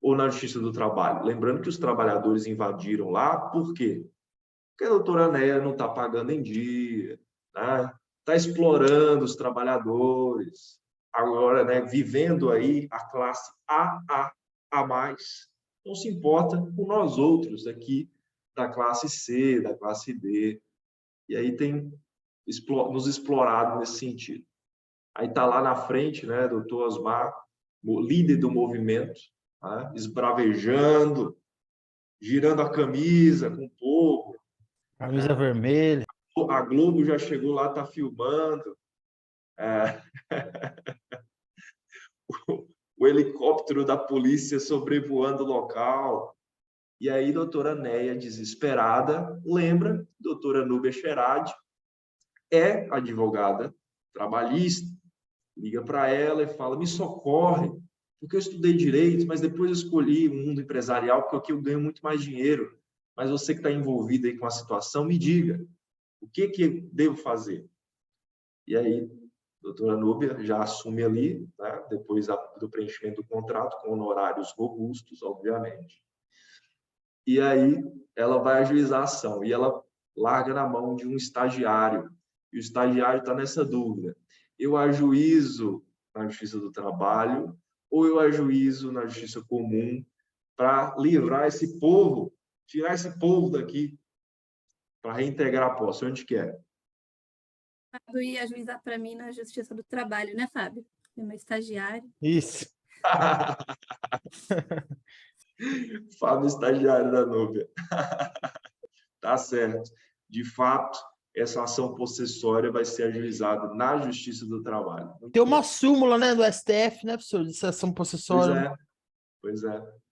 ou na Justiça do Trabalho? Lembrando que os trabalhadores invadiram lá, por quê? Porque a doutora Neia não está pagando em dia, né? Está explorando os trabalhadores, agora, né, vivendo aí a classe a mais, não se importa com nós outros aqui da classe C, da classe D, e aí tem nos explorado nesse sentido. Aí está lá na frente, né, doutor Osmar, o líder do movimento, né, esbravejando, girando a camisa com o povo. Camisa vermelha. A Globo já chegou lá, está filmando. O helicóptero da polícia sobrevoando o local. E aí, doutora Neia, desesperada, lembra, doutora Núbia Cherad, é advogada trabalhista, liga para ela e fala, me socorre, porque eu estudei direito, mas depois eu escolhi o mundo empresarial, porque aqui eu ganho muito mais dinheiro. Mas você que está envolvido aí com a situação, me diga, o que eu devo fazer? E aí, a doutora Núbia já assume ali, né, depois do preenchimento do contrato, com honorários robustos, obviamente. E aí, ela vai ajuizar a ação, e ela larga na mão de um estagiário, e o estagiário está nessa dúvida. Eu ajuizo na Justiça do Trabalho ou eu ajuizo na Justiça Comum para livrar esse povo, tirar esse povo daqui, para reintegrar a posse, onde quer? Fábio ia ajuizar para mim na Justiça do Trabalho, né, Fábio? É meu estagiário. Isso. Fábio, estagiário da Núbia. Tá certo. De fato, essa ação possessória vai ser ajuizada na Justiça do Trabalho. Muito Tem uma bem. súmula, né, do STF, né, professor, de sessão Pois possessória. é, pois é.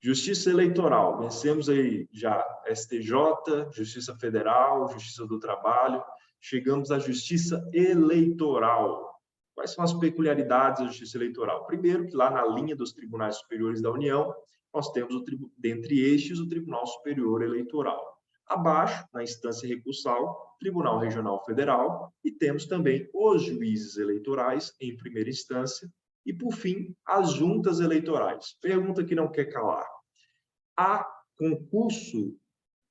Justiça Eleitoral. Vencemos aí já STJ, Justiça Federal, Justiça do Trabalho. Chegamos à Justiça Eleitoral. Quais são as peculiaridades da Justiça Eleitoral? Primeiro, que lá na linha dos Tribunais Superiores da União, nós temos, dentre estes, o Tribunal Superior Eleitoral. Abaixo, na instância recursal, Tribunal Regional Federal, e temos também os juízes eleitorais, em primeira instância, e, por fim, as juntas eleitorais. Pergunta que não quer calar. Há concurso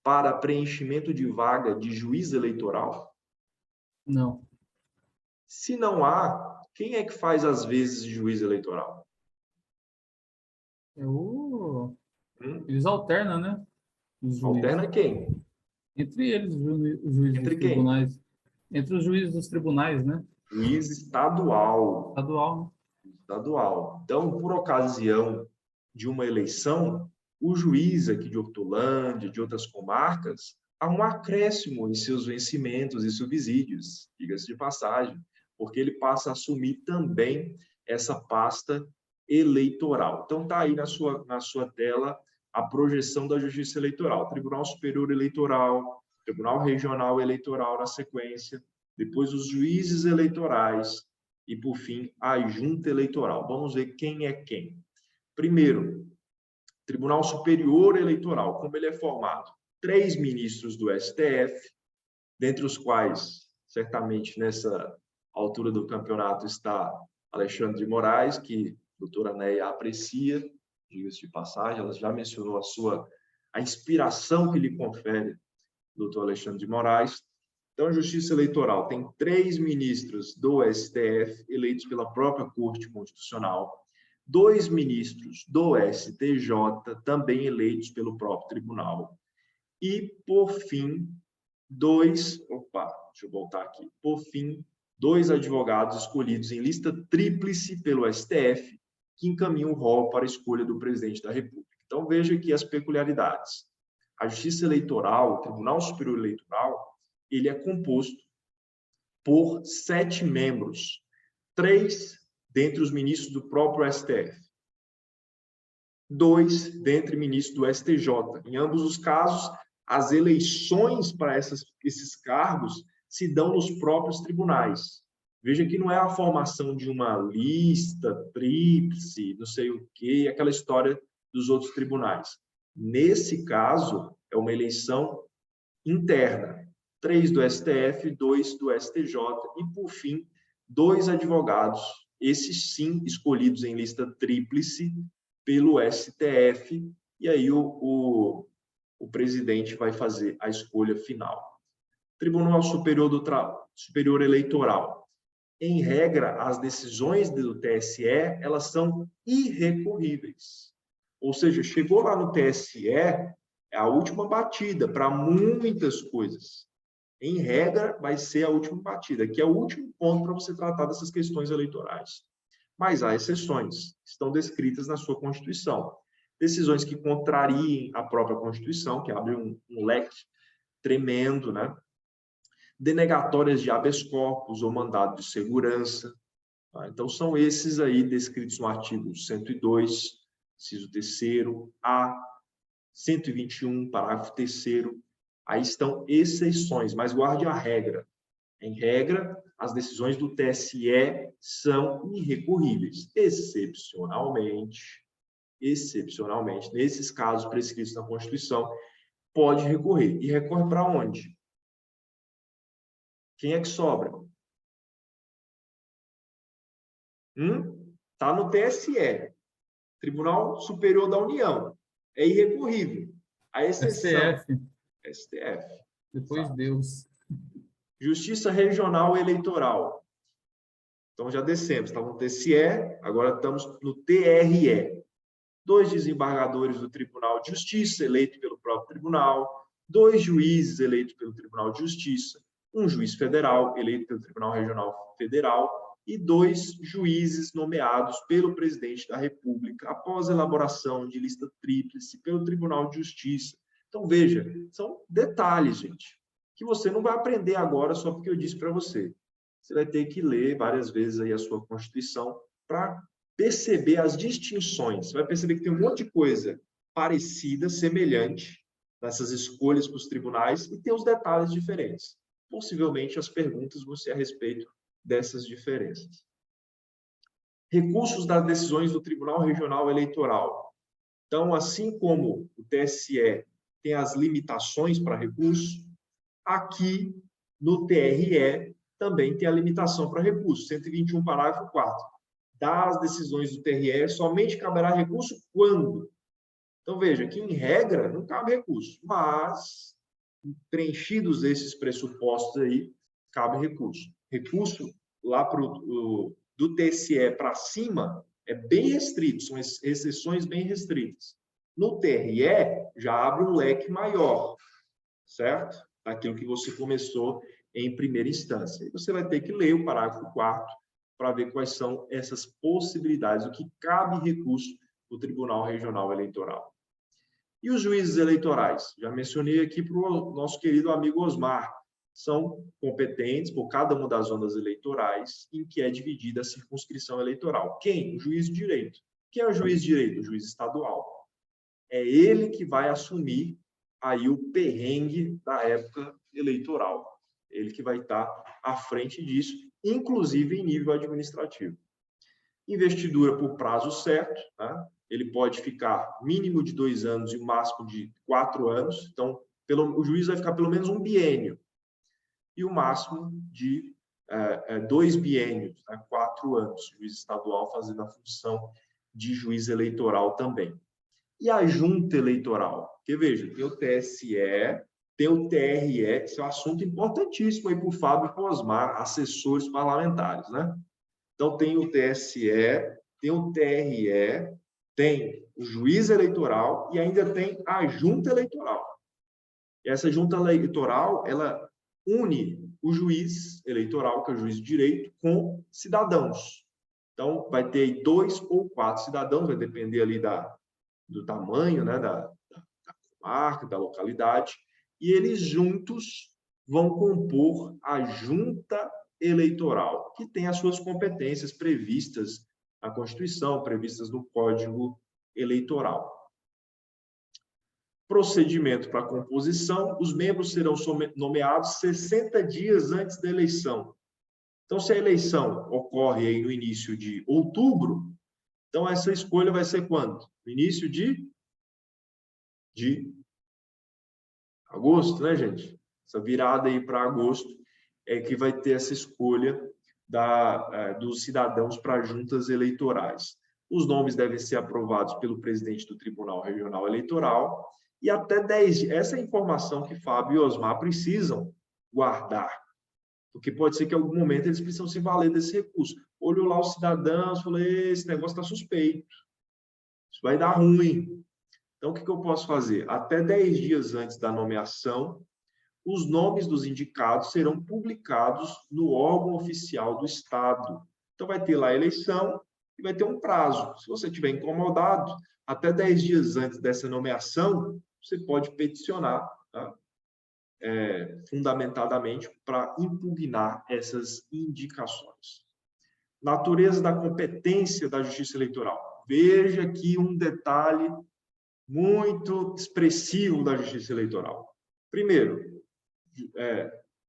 para preenchimento de vaga de juiz eleitoral? Não. Se não há, quem é que faz as vezes de juiz eleitoral? É o Eles alternam, né? Os juízes. Alterna quem? Entre eles, os juízes Entre dos quem? tribunais. Entre os juízes dos tribunais, né? Juiz estadual. Estadual, né? Estadual. Então, por ocasião de uma eleição, o juiz aqui de Hortolândia, de outras comarcas, há um acréscimo em seus vencimentos e subsídios, diga-se de passagem, porque ele passa a assumir também essa pasta eleitoral. Então, está aí na sua tela a projeção da Justiça Eleitoral. Tribunal Superior Eleitoral, Tribunal Regional Eleitoral na sequência, depois os juízes eleitorais e, por fim, a Junta Eleitoral. Vamos ver quem é quem. Primeiro, Tribunal Superior Eleitoral, como ele é formado? 3 ministros do STF, dentre os quais, certamente, nessa altura do campeonato está Alexandre de Moraes, que a doutora Neia aprecia, diga-se de passagem, ela já mencionou a inspiração que lhe confere o doutor Alexandre de Moraes. Então, a Justiça Eleitoral tem 3 ministros do STF, eleitos pela própria Corte Constitucional, 2 ministros do STJ, também eleitos pelo próprio tribunal, e, por fim, 2 advogados escolhidos em lista tríplice pelo STF, que encaminham o rol para a escolha do presidente da República. Então, veja aqui as peculiaridades. A Justiça Eleitoral, o Tribunal Superior Eleitoral, ele é composto por 7 membros, 3 dentre os ministros do próprio STF, 2 dentre ministros do STJ. Em ambos os casos, as eleições para esses cargos se dão nos próprios tribunais. Veja que não é a formação de uma lista tríplice, não sei o quê, aquela história dos outros tribunais. Nesse caso, é uma eleição interna. 3 do STF, 2 do STJ e, por fim, 2 advogados, esses sim escolhidos em lista tríplice pelo STF, e aí o presidente vai fazer a escolha final. Tribunal Superior Eleitoral. Em regra, as decisões do TSE, elas são irrecorríveis. Ou seja, chegou lá no TSE, é a última batida para muitas coisas. Em regra, vai ser a última batida, que é o último ponto para você tratar dessas questões eleitorais. Mas há exceções, que estão descritas na sua Constituição. Decisões que contrariem a própria Constituição, que abre um leque tremendo, né? Denegatórias de habeas corpus ou mandado de segurança. Tá? Então, são esses aí descritos no artigo 102, inciso 3º, A, 121, parágrafo 3º. Aí estão exceções, mas guarde a regra. Em regra, as decisões do TSE são irrecorríveis. Excepcionalmente, nesses casos prescritos na Constituição, pode recorrer. E recorre para onde? Quem é que sobra? Está no TSE, Tribunal Superior da União. É irrecorrível. A exceção... STF. Depois Exato. Deus. Justiça Regional Eleitoral. Então, já descemos. Estamos no TSE, agora estamos no TRE. 2 desembargadores do Tribunal de Justiça, eleito pelo próprio tribunal, 2 juízes eleitos pelo Tribunal de Justiça, 1 juiz federal, eleito pelo Tribunal Regional Federal, e 2 juízes nomeados pelo presidente da República, após elaboração de lista tríplice pelo Tribunal de Justiça. Então, veja, são detalhes, gente, que você não vai aprender agora só porque eu disse para você. Você vai ter que ler várias vezes aí a sua Constituição para perceber as distinções. Você vai perceber que tem um monte de coisa parecida, semelhante, nessas escolhas para os tribunais, e tem os detalhes diferentes. Possivelmente, as perguntas vão ser a respeito dessas diferenças. Recursos das decisões do Tribunal Regional Eleitoral. Então, assim como o TSE tem as limitações para recurso, aqui no TRE também tem a limitação para recurso, 121, parágrafo 4º. Das decisões do TRE, somente caberá recurso quando? Então, veja, que em regra não cabe recurso, mas, preenchidos esses pressupostos aí, cabe recurso. Recurso lá do TSE para cima é bem restrito, são exceções bem restritas. No TRE, já abre um leque maior, certo? Daquilo que você começou em primeira instância. E você vai ter que ler o parágrafo 4º para ver quais são essas possibilidades, o que cabe recurso do Tribunal Regional Eleitoral. E os juízes eleitorais? Já mencionei aqui para o nosso querido amigo Osmar. São competentes por cada uma das zonas eleitorais em que é dividida a circunscrição eleitoral. Quem? O juiz de direito. Quem é o juiz de direito? O juiz estadual. É ele que vai assumir aí o perrengue da época eleitoral. Ele que vai estar à frente disso, inclusive em nível administrativo. Investidura por prazo certo, né? Ele pode ficar mínimo de 2 anos e o máximo de 4 anos. Então, o juiz vai ficar pelo menos um biênio. E o máximo de 2 biênios, né? 4 anos. Juiz estadual fazendo a função de juiz eleitoral também. E a junta eleitoral? Porque, veja, tem o TSE, tem o TRE, esse é um assunto importantíssimo aí para o Fábio e para o Osmar, assessores parlamentares, né? Então, tem o TSE, tem o TRE, tem o juiz eleitoral e ainda tem a junta eleitoral. E essa junta eleitoral, ela une o juiz eleitoral, que é o juiz de direito, com cidadãos. Então, vai ter 2 ou 4 cidadãos, vai depender ali do tamanho, né, da comarca, da localidade, e eles juntos vão compor a junta eleitoral, que tem as suas competências previstas na Constituição, previstas no Código Eleitoral. Procedimento para a composição: os membros serão nomeados 60 dias antes da eleição. Então, se a eleição ocorre aí no início de outubro, então essa escolha vai ser quando? No início de agosto, né, gente? Essa virada aí para agosto é que vai ter essa escolha dos cidadãos para juntas eleitorais. Os nomes devem ser aprovados pelo presidente do Tribunal Regional Eleitoral e até 10 dias. Essa é a informação que Fábio e Osmar precisam guardar, porque pode ser que em algum momento eles precisam se valer desse recurso. Olhou lá os cidadãos, falou: esse negócio está suspeito, isso vai dar ruim. Então, o que eu posso fazer? Até 10 dias antes da nomeação, os nomes dos indicados serão publicados no órgão oficial do Estado. Então, vai ter lá a eleição e vai ter um prazo. Se você estiver incomodado, até 10 dias antes dessa nomeação, você pode peticionar, tá? Fundamentadamente, para impugnar essas indicações. Natureza da competência da Justiça Eleitoral. Veja aqui um detalhe muito expressivo da Justiça Eleitoral. Primeiro,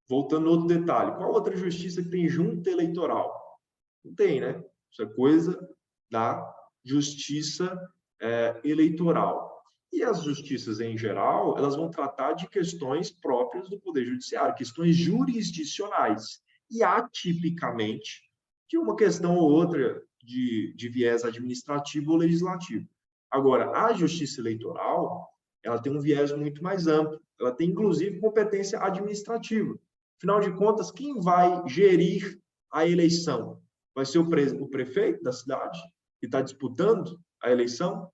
voltando a outro detalhe, qual outra justiça que tem junta eleitoral? Não tem, né? Isso é coisa da Justiça Eleitoral. E as justiças, em geral, elas vão tratar de questões próprias do Poder Judiciário, questões jurisdicionais. E, atipicamente, de uma questão ou outra de viés administrativo ou legislativo. Agora, a Justiça Eleitoral, ela tem um viés muito mais amplo. Ela tem, inclusive, competência administrativa. Afinal de contas, quem vai gerir a eleição? Vai ser o prefeito da cidade, que está disputando a eleição?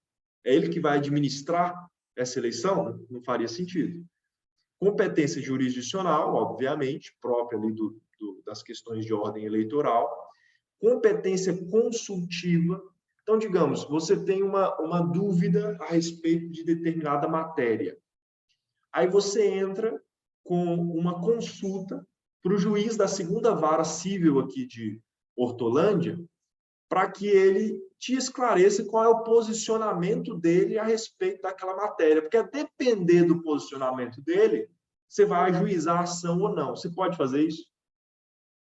É ele que vai administrar essa eleição? Não faria sentido. Competência jurisdicional, obviamente, própria ali das questões de ordem eleitoral. Competência consultiva. Então, digamos, você tem uma dúvida a respeito de determinada matéria. Aí você entra com uma consulta para o juiz da 2ª Vara Civil aqui de Hortolândia, para que ele te esclareça qual é o posicionamento dele a respeito daquela matéria. Porque, a depender do posicionamento dele, você vai ajuizar a ação ou não. Você pode fazer isso?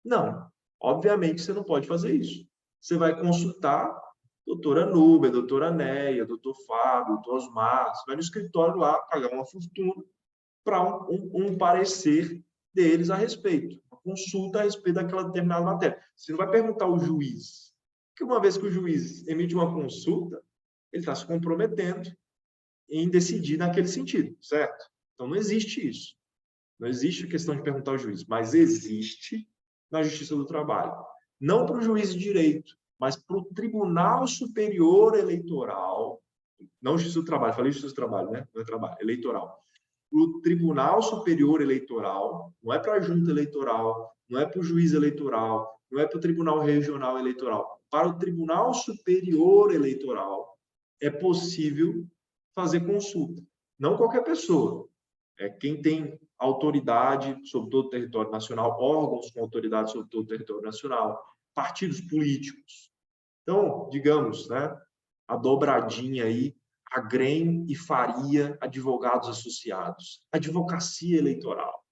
Não. Obviamente, você não pode fazer isso. Você vai consultar doutora Núbia, doutora Neia, doutor Fábio, doutor Osmar, você vai no escritório lá, pagar uma fortuna para um parecer deles a respeito, uma consulta a respeito daquela determinada matéria. Você não vai perguntar ao juiz, porque uma vez que o juiz emite uma consulta, ele está se comprometendo em decidir naquele sentido, certo? Então, não existe isso. Não existe a questão de perguntar ao juiz, mas existe na Justiça do Trabalho. Não para o juiz de direito, mas para o Tribunal Superior Eleitoral, não Justiça do Trabalho, falei Justiça do Trabalho, né? Não é trabalho, eleitoral. O Tribunal Superior Eleitoral, não é para a Junta Eleitoral, não é para o Juiz Eleitoral, não é para o Tribunal Regional Eleitoral. Para o Tribunal Superior Eleitoral, é possível fazer consulta. Não qualquer pessoa. É quem tem autoridade sobre todo o território nacional, órgãos com autoridade sobre todo o território nacional, partidos políticos. Então, digamos, né, a dobradinha aí, Agrem e Faria, advogados associados, advocacia eleitoral.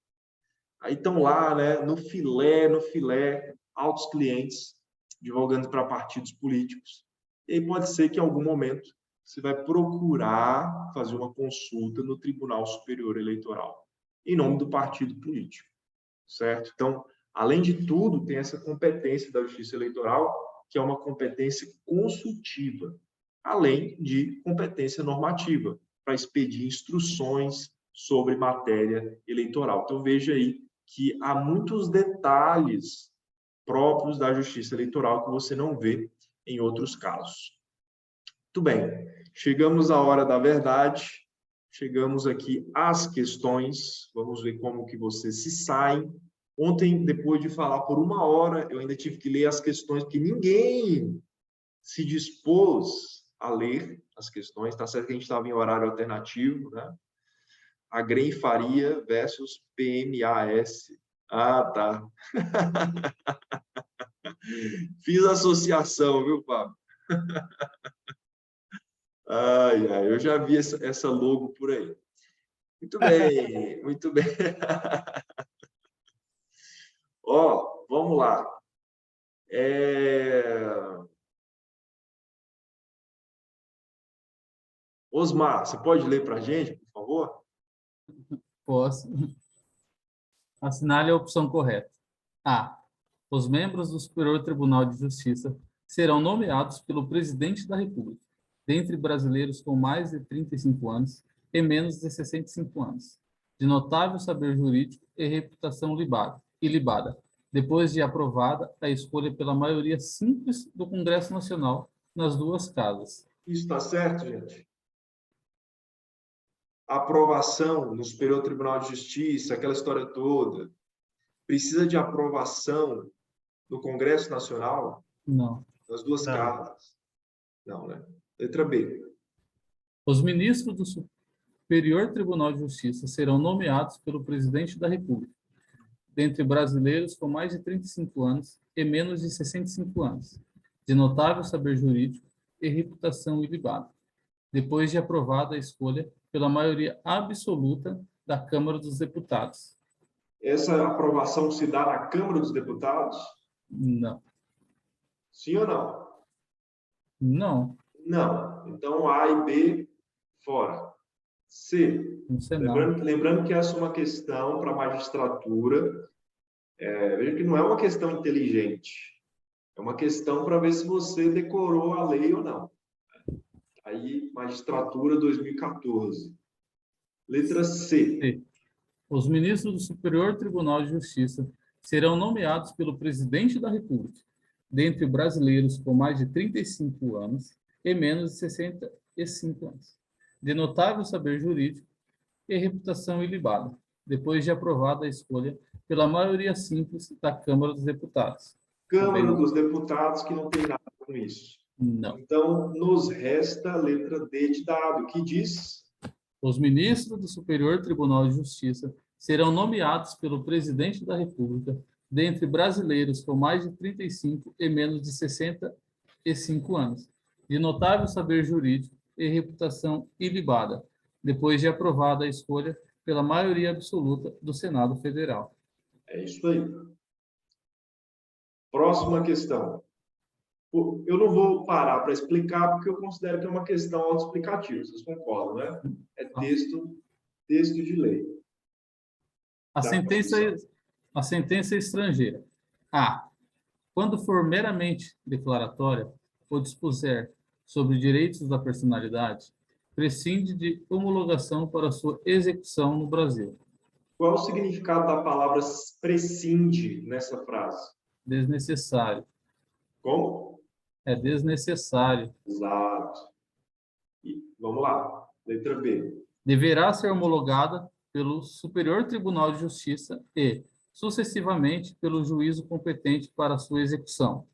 Aí estão lá, né, no filé, altos clientes, advogando para partidos políticos. E aí pode ser que em algum momento você vai procurar fazer uma consulta no Tribunal Superior Eleitoral, em nome do partido político, certo? Então, além de tudo, tem essa competência da Justiça Eleitoral, que é uma competência consultiva, além de competência normativa, para expedir instruções sobre matéria eleitoral. Então, veja aí que há muitos detalhes próprios da Justiça Eleitoral que você não vê em outros casos. Muito bem, chegamos à hora da verdade, chegamos aqui às questões, vamos ver como que vocês se saem. Ontem, depois de falar por 1 hora, eu ainda tive que ler as questões, porque ninguém se dispôs a ler as questões, tá certo que a gente estava em horário alternativo, né? Agrem e Faria versus PMAS. Ah, tá. Fiz associação, viu, Fábio? Ai, ai, eu já vi essa logo por aí. Muito bem, muito bem. Ó, vamos lá. Osmar, você pode ler para a gente, por favor? Posso. Assinale a opção correta. A. Os membros do Superior Tribunal de Justiça serão nomeados pelo Presidente da República, dentre brasileiros com mais de 35 anos e menos de 65 anos, de notável saber jurídico e reputação ilibada, depois de aprovada a escolha pela maioria simples do Congresso Nacional nas duas casas. Isso está certo, gente? Aprovação no Superior Tribunal de Justiça, aquela história toda, precisa de aprovação no Congresso Nacional? Não. Nas duas casas? Não, né? Letra B. Os ministros do Superior Tribunal de Justiça serão nomeados pelo Presidente da República, dentre brasileiros com mais de 35 anos e menos de 65 anos, de notável saber jurídico e reputação ilibada, depois de aprovada a escolha pela maioria absoluta da Câmara dos Deputados. Essa aprovação se dá na Câmara dos Deputados? Não. Sim ou não? Não. Não. Então, A e B, fora. C. No Senado. Lembrando que essa é uma questão para a magistratura. Veja que não é uma questão inteligente. É uma questão para ver se você decorou a lei ou não. Aí, magistratura 2014. Letra C. C. Os ministros do Superior Tribunal de Justiça serão nomeados pelo Presidente da República, dentre brasileiros com mais de 35 anos e menos de 65 anos, de notável saber jurídico e reputação ilibada, depois de aprovada a escolha pela maioria simples da Câmara dos Deputados. Câmara dos Deputados, que não tem nada com isso. Não. Então, nos resta a letra D de dado, que diz... Os ministros do Superior Tribunal de Justiça serão nomeados pelo Presidente da República, dentre brasileiros com mais de 35 e menos de 65 anos, de notável saber jurídico e reputação ilibada, depois de aprovada a escolha pela maioria absoluta do Senado Federal. É isso aí. Próxima questão. Eu não vou parar para explicar, porque eu considero que é uma questão autoexplicativa. Vocês concordam, né? É texto de lei. A sentença estrangeira. A. Quando for meramente declaratória ou dispuser sobre direitos da personalidade, prescinde de homologação para sua execução no Brasil. Qual é o significado da palavra prescinde nessa frase? Desnecessário. Como? É desnecessário. Exato. Vamos lá. Letra B. Deverá ser homologada pelo Superior Tribunal de Justiça e, sucessivamente, pelo juízo competente para sua execução.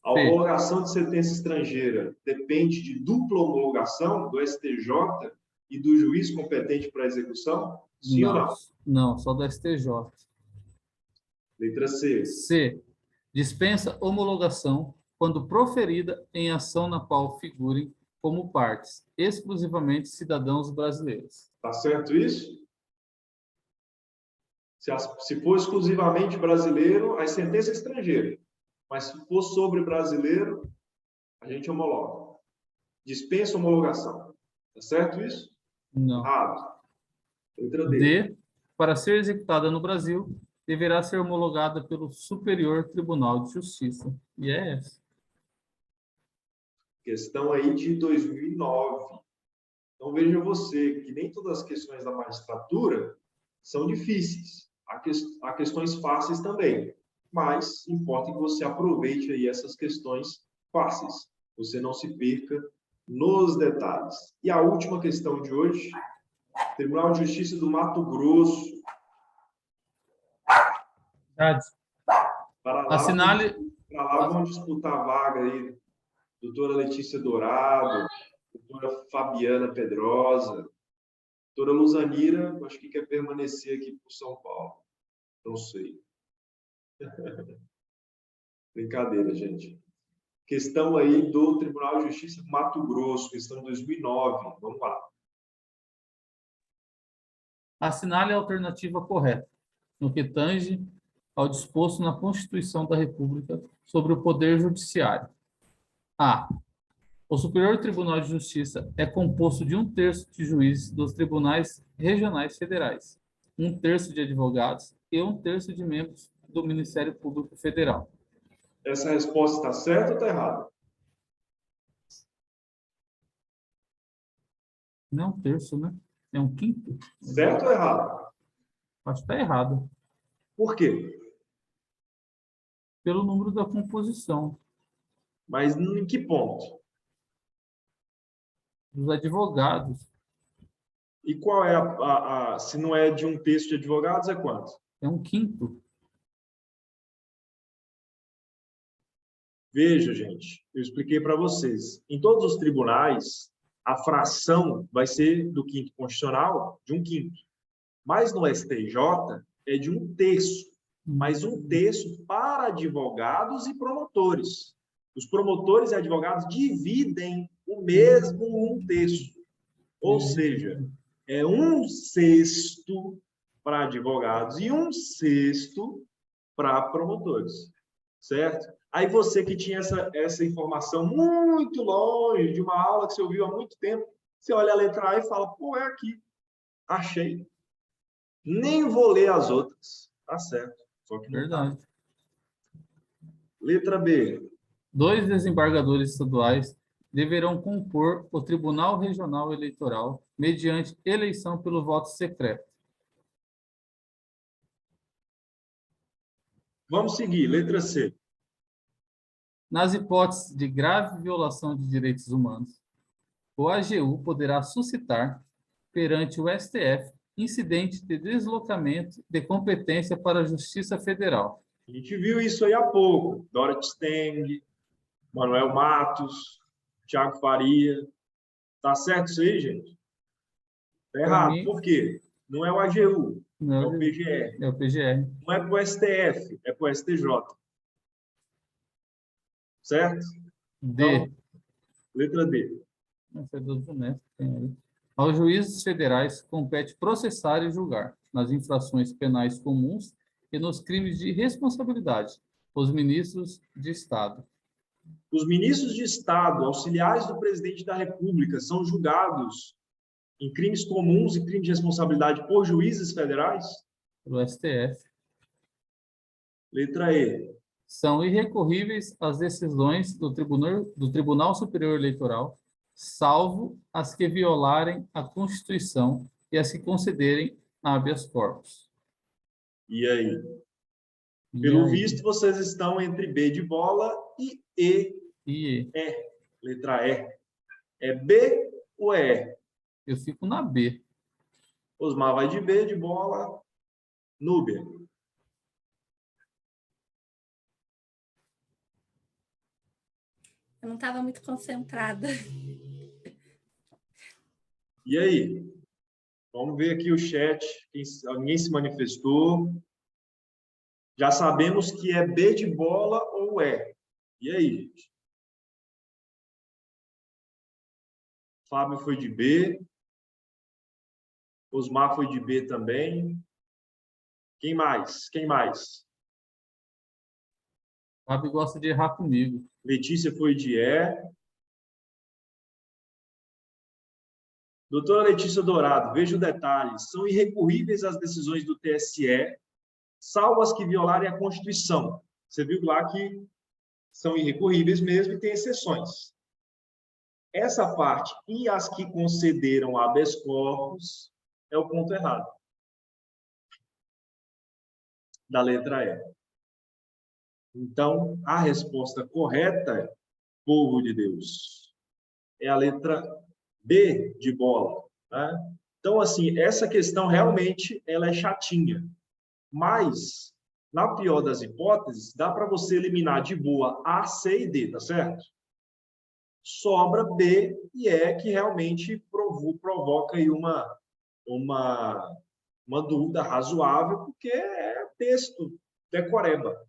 A homologação de sentença estrangeira depende de dupla homologação do STJ e do juiz competente para a execução? Sim ou não? Não, só do STJ. Letra C. C. Dispensa homologação quando proferida em ação na qual figurem como partes exclusivamente cidadãos brasileiros. Tá certo isso? Se for exclusivamente brasileiro, a sentença é estrangeira. Mas se for sobre brasileiro, a gente homologa. Dispensa homologação. Tá certo isso? Não. Errado. Letra D. D. Para ser executada no Brasil, deverá ser homologada pelo Superior Tribunal de Justiça. E é essa. Questão aí de 2009. Então, veja você que nem todas as questões da magistratura são difíceis. Há questões fáceis também. Mas importa que você aproveite aí essas questões fáceis. Você não se perca nos detalhes. E a última questão de hoje, Tribunal de Justiça do Mato Grosso. Para lá vão disputar a vaga aí, doutora Letícia Dourado, doutora Fabiana Pedrosa, doutora Luzanira, acho que quer permanecer aqui por São Paulo. Não sei. Brincadeira, gente. Questão aí do Tribunal de Justiça do Mato Grosso, questão 2009. Vamos lá. Assinale a alternativa correta, no que tange ao disposto na Constituição da República sobre o Poder Judiciário. A. O Superior Tribunal de Justiça é composto de 1/3 de juízes dos tribunais regionais federais, 1/3 de advogados e 1/3 de membros do Ministério Público Federal. Essa resposta está certa ou está errada? Não é 1/3, né? É 1/5. Certo ou errado? Acho que está errado. Por quê? Pelo número da composição Mas em que ponto? dos advogados. E qual é se não é de 1/3 de advogados, é quanto? É 1/5. Veja, gente, eu expliquei para vocês. Em todos os tribunais, a fração vai ser do quinto constitucional de 1/5. Mas no STJ é de 1/3. Mas 1/3 para advogados e promotores. Os promotores e advogados dividem o mesmo 1/3. Ou seja, é 1/6 para advogados e 1/6 para promotores. Certo? Aí você que tinha essa informação muito longe de uma aula que você ouviu há muito tempo, você olha a letra A e fala, pô, é aqui. Achei. Nem vou ler as outras. Tá certo. Só que não Verdade. tá. Letra B. 2 desembargadores estaduais deverão compor o Tribunal Regional Eleitoral mediante eleição pelo voto secreto. Vamos seguir. Letra C. Nas hipóteses de grave violação de direitos humanos, o AGU poderá suscitar, perante o STF, incidente de deslocamento de competência para a Justiça Federal. A gente viu isso aí há pouco. Dorothy Steng, Manuel Matos, Thiago Faria. Tá certo isso aí, gente? Tá errado. mim, Por quê? Não é o AGU, não, é o PGR. é o PGR. Não é para o STF, é para o STJ. Certo? D. Então, letra D. Essa é dos honestos que tem aí. Aos juízes federais compete processar e julgar, nas infrações penais comuns e nos crimes de responsabilidade, os ministros de Estado. Os ministros de Estado, auxiliares do presidente da República, são julgados em crimes comuns e crimes de responsabilidade por juízes federais? Pelo STF. Letra E. São irrecorríveis as decisões do Tribunal Superior Eleitoral, salvo as que violarem a Constituição e as que concederem habeas corpus. E aí? E Pelo aí? visto, vocês estão entre B de bola e E. E É. Letra E. É B ou é E? Eu fico na B. Osmar vai de B, de bola. Núbia. Eu não estava muito concentrada. E aí? Vamos ver aqui o chat. Ninguém se manifestou. Já sabemos que é B de bola ou é. E aí, gente? Fábio foi de B. Osmar foi de B também. Quem mais? Quem mais? Fábio gosta de errar comigo. Letícia foi de E. Doutora Letícia Dourado, veja o detalhe. São irrecorríveis as decisões do TSE, salvo as que violarem a Constituição. Você viu lá que são irrecorríveis mesmo e tem exceções. Essa parte e as que concederam habeas corpus é o ponto errado da letra E. Então, a resposta correta, povo de Deus, é a letra B de bola, né? Então, assim, essa questão realmente ela é chatinha, mas, na pior das hipóteses, dá para você eliminar de boa A, C e D, tá certo? Sobra B e E, que realmente provoca aí uma dúvida razoável, porque é texto, decoreba.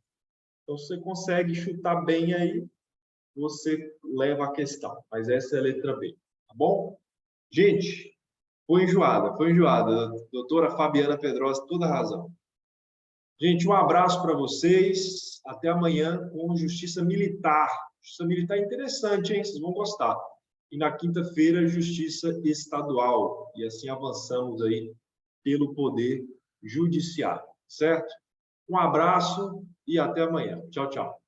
Então, você consegue chutar bem aí, você leva a questão. Mas essa é a letra B, tá bom? Gente, foi enjoada, foi enjoada. Doutora Fabiana Pedrosa, toda razão. Gente, um abraço para vocês. Até amanhã com Justiça Militar. Justiça Militar é interessante, hein? Vocês vão gostar. E na quinta-feira, Justiça Estadual. E assim avançamos aí pelo Poder Judiciário, certo? Um abraço e até amanhã. Tchau, tchau.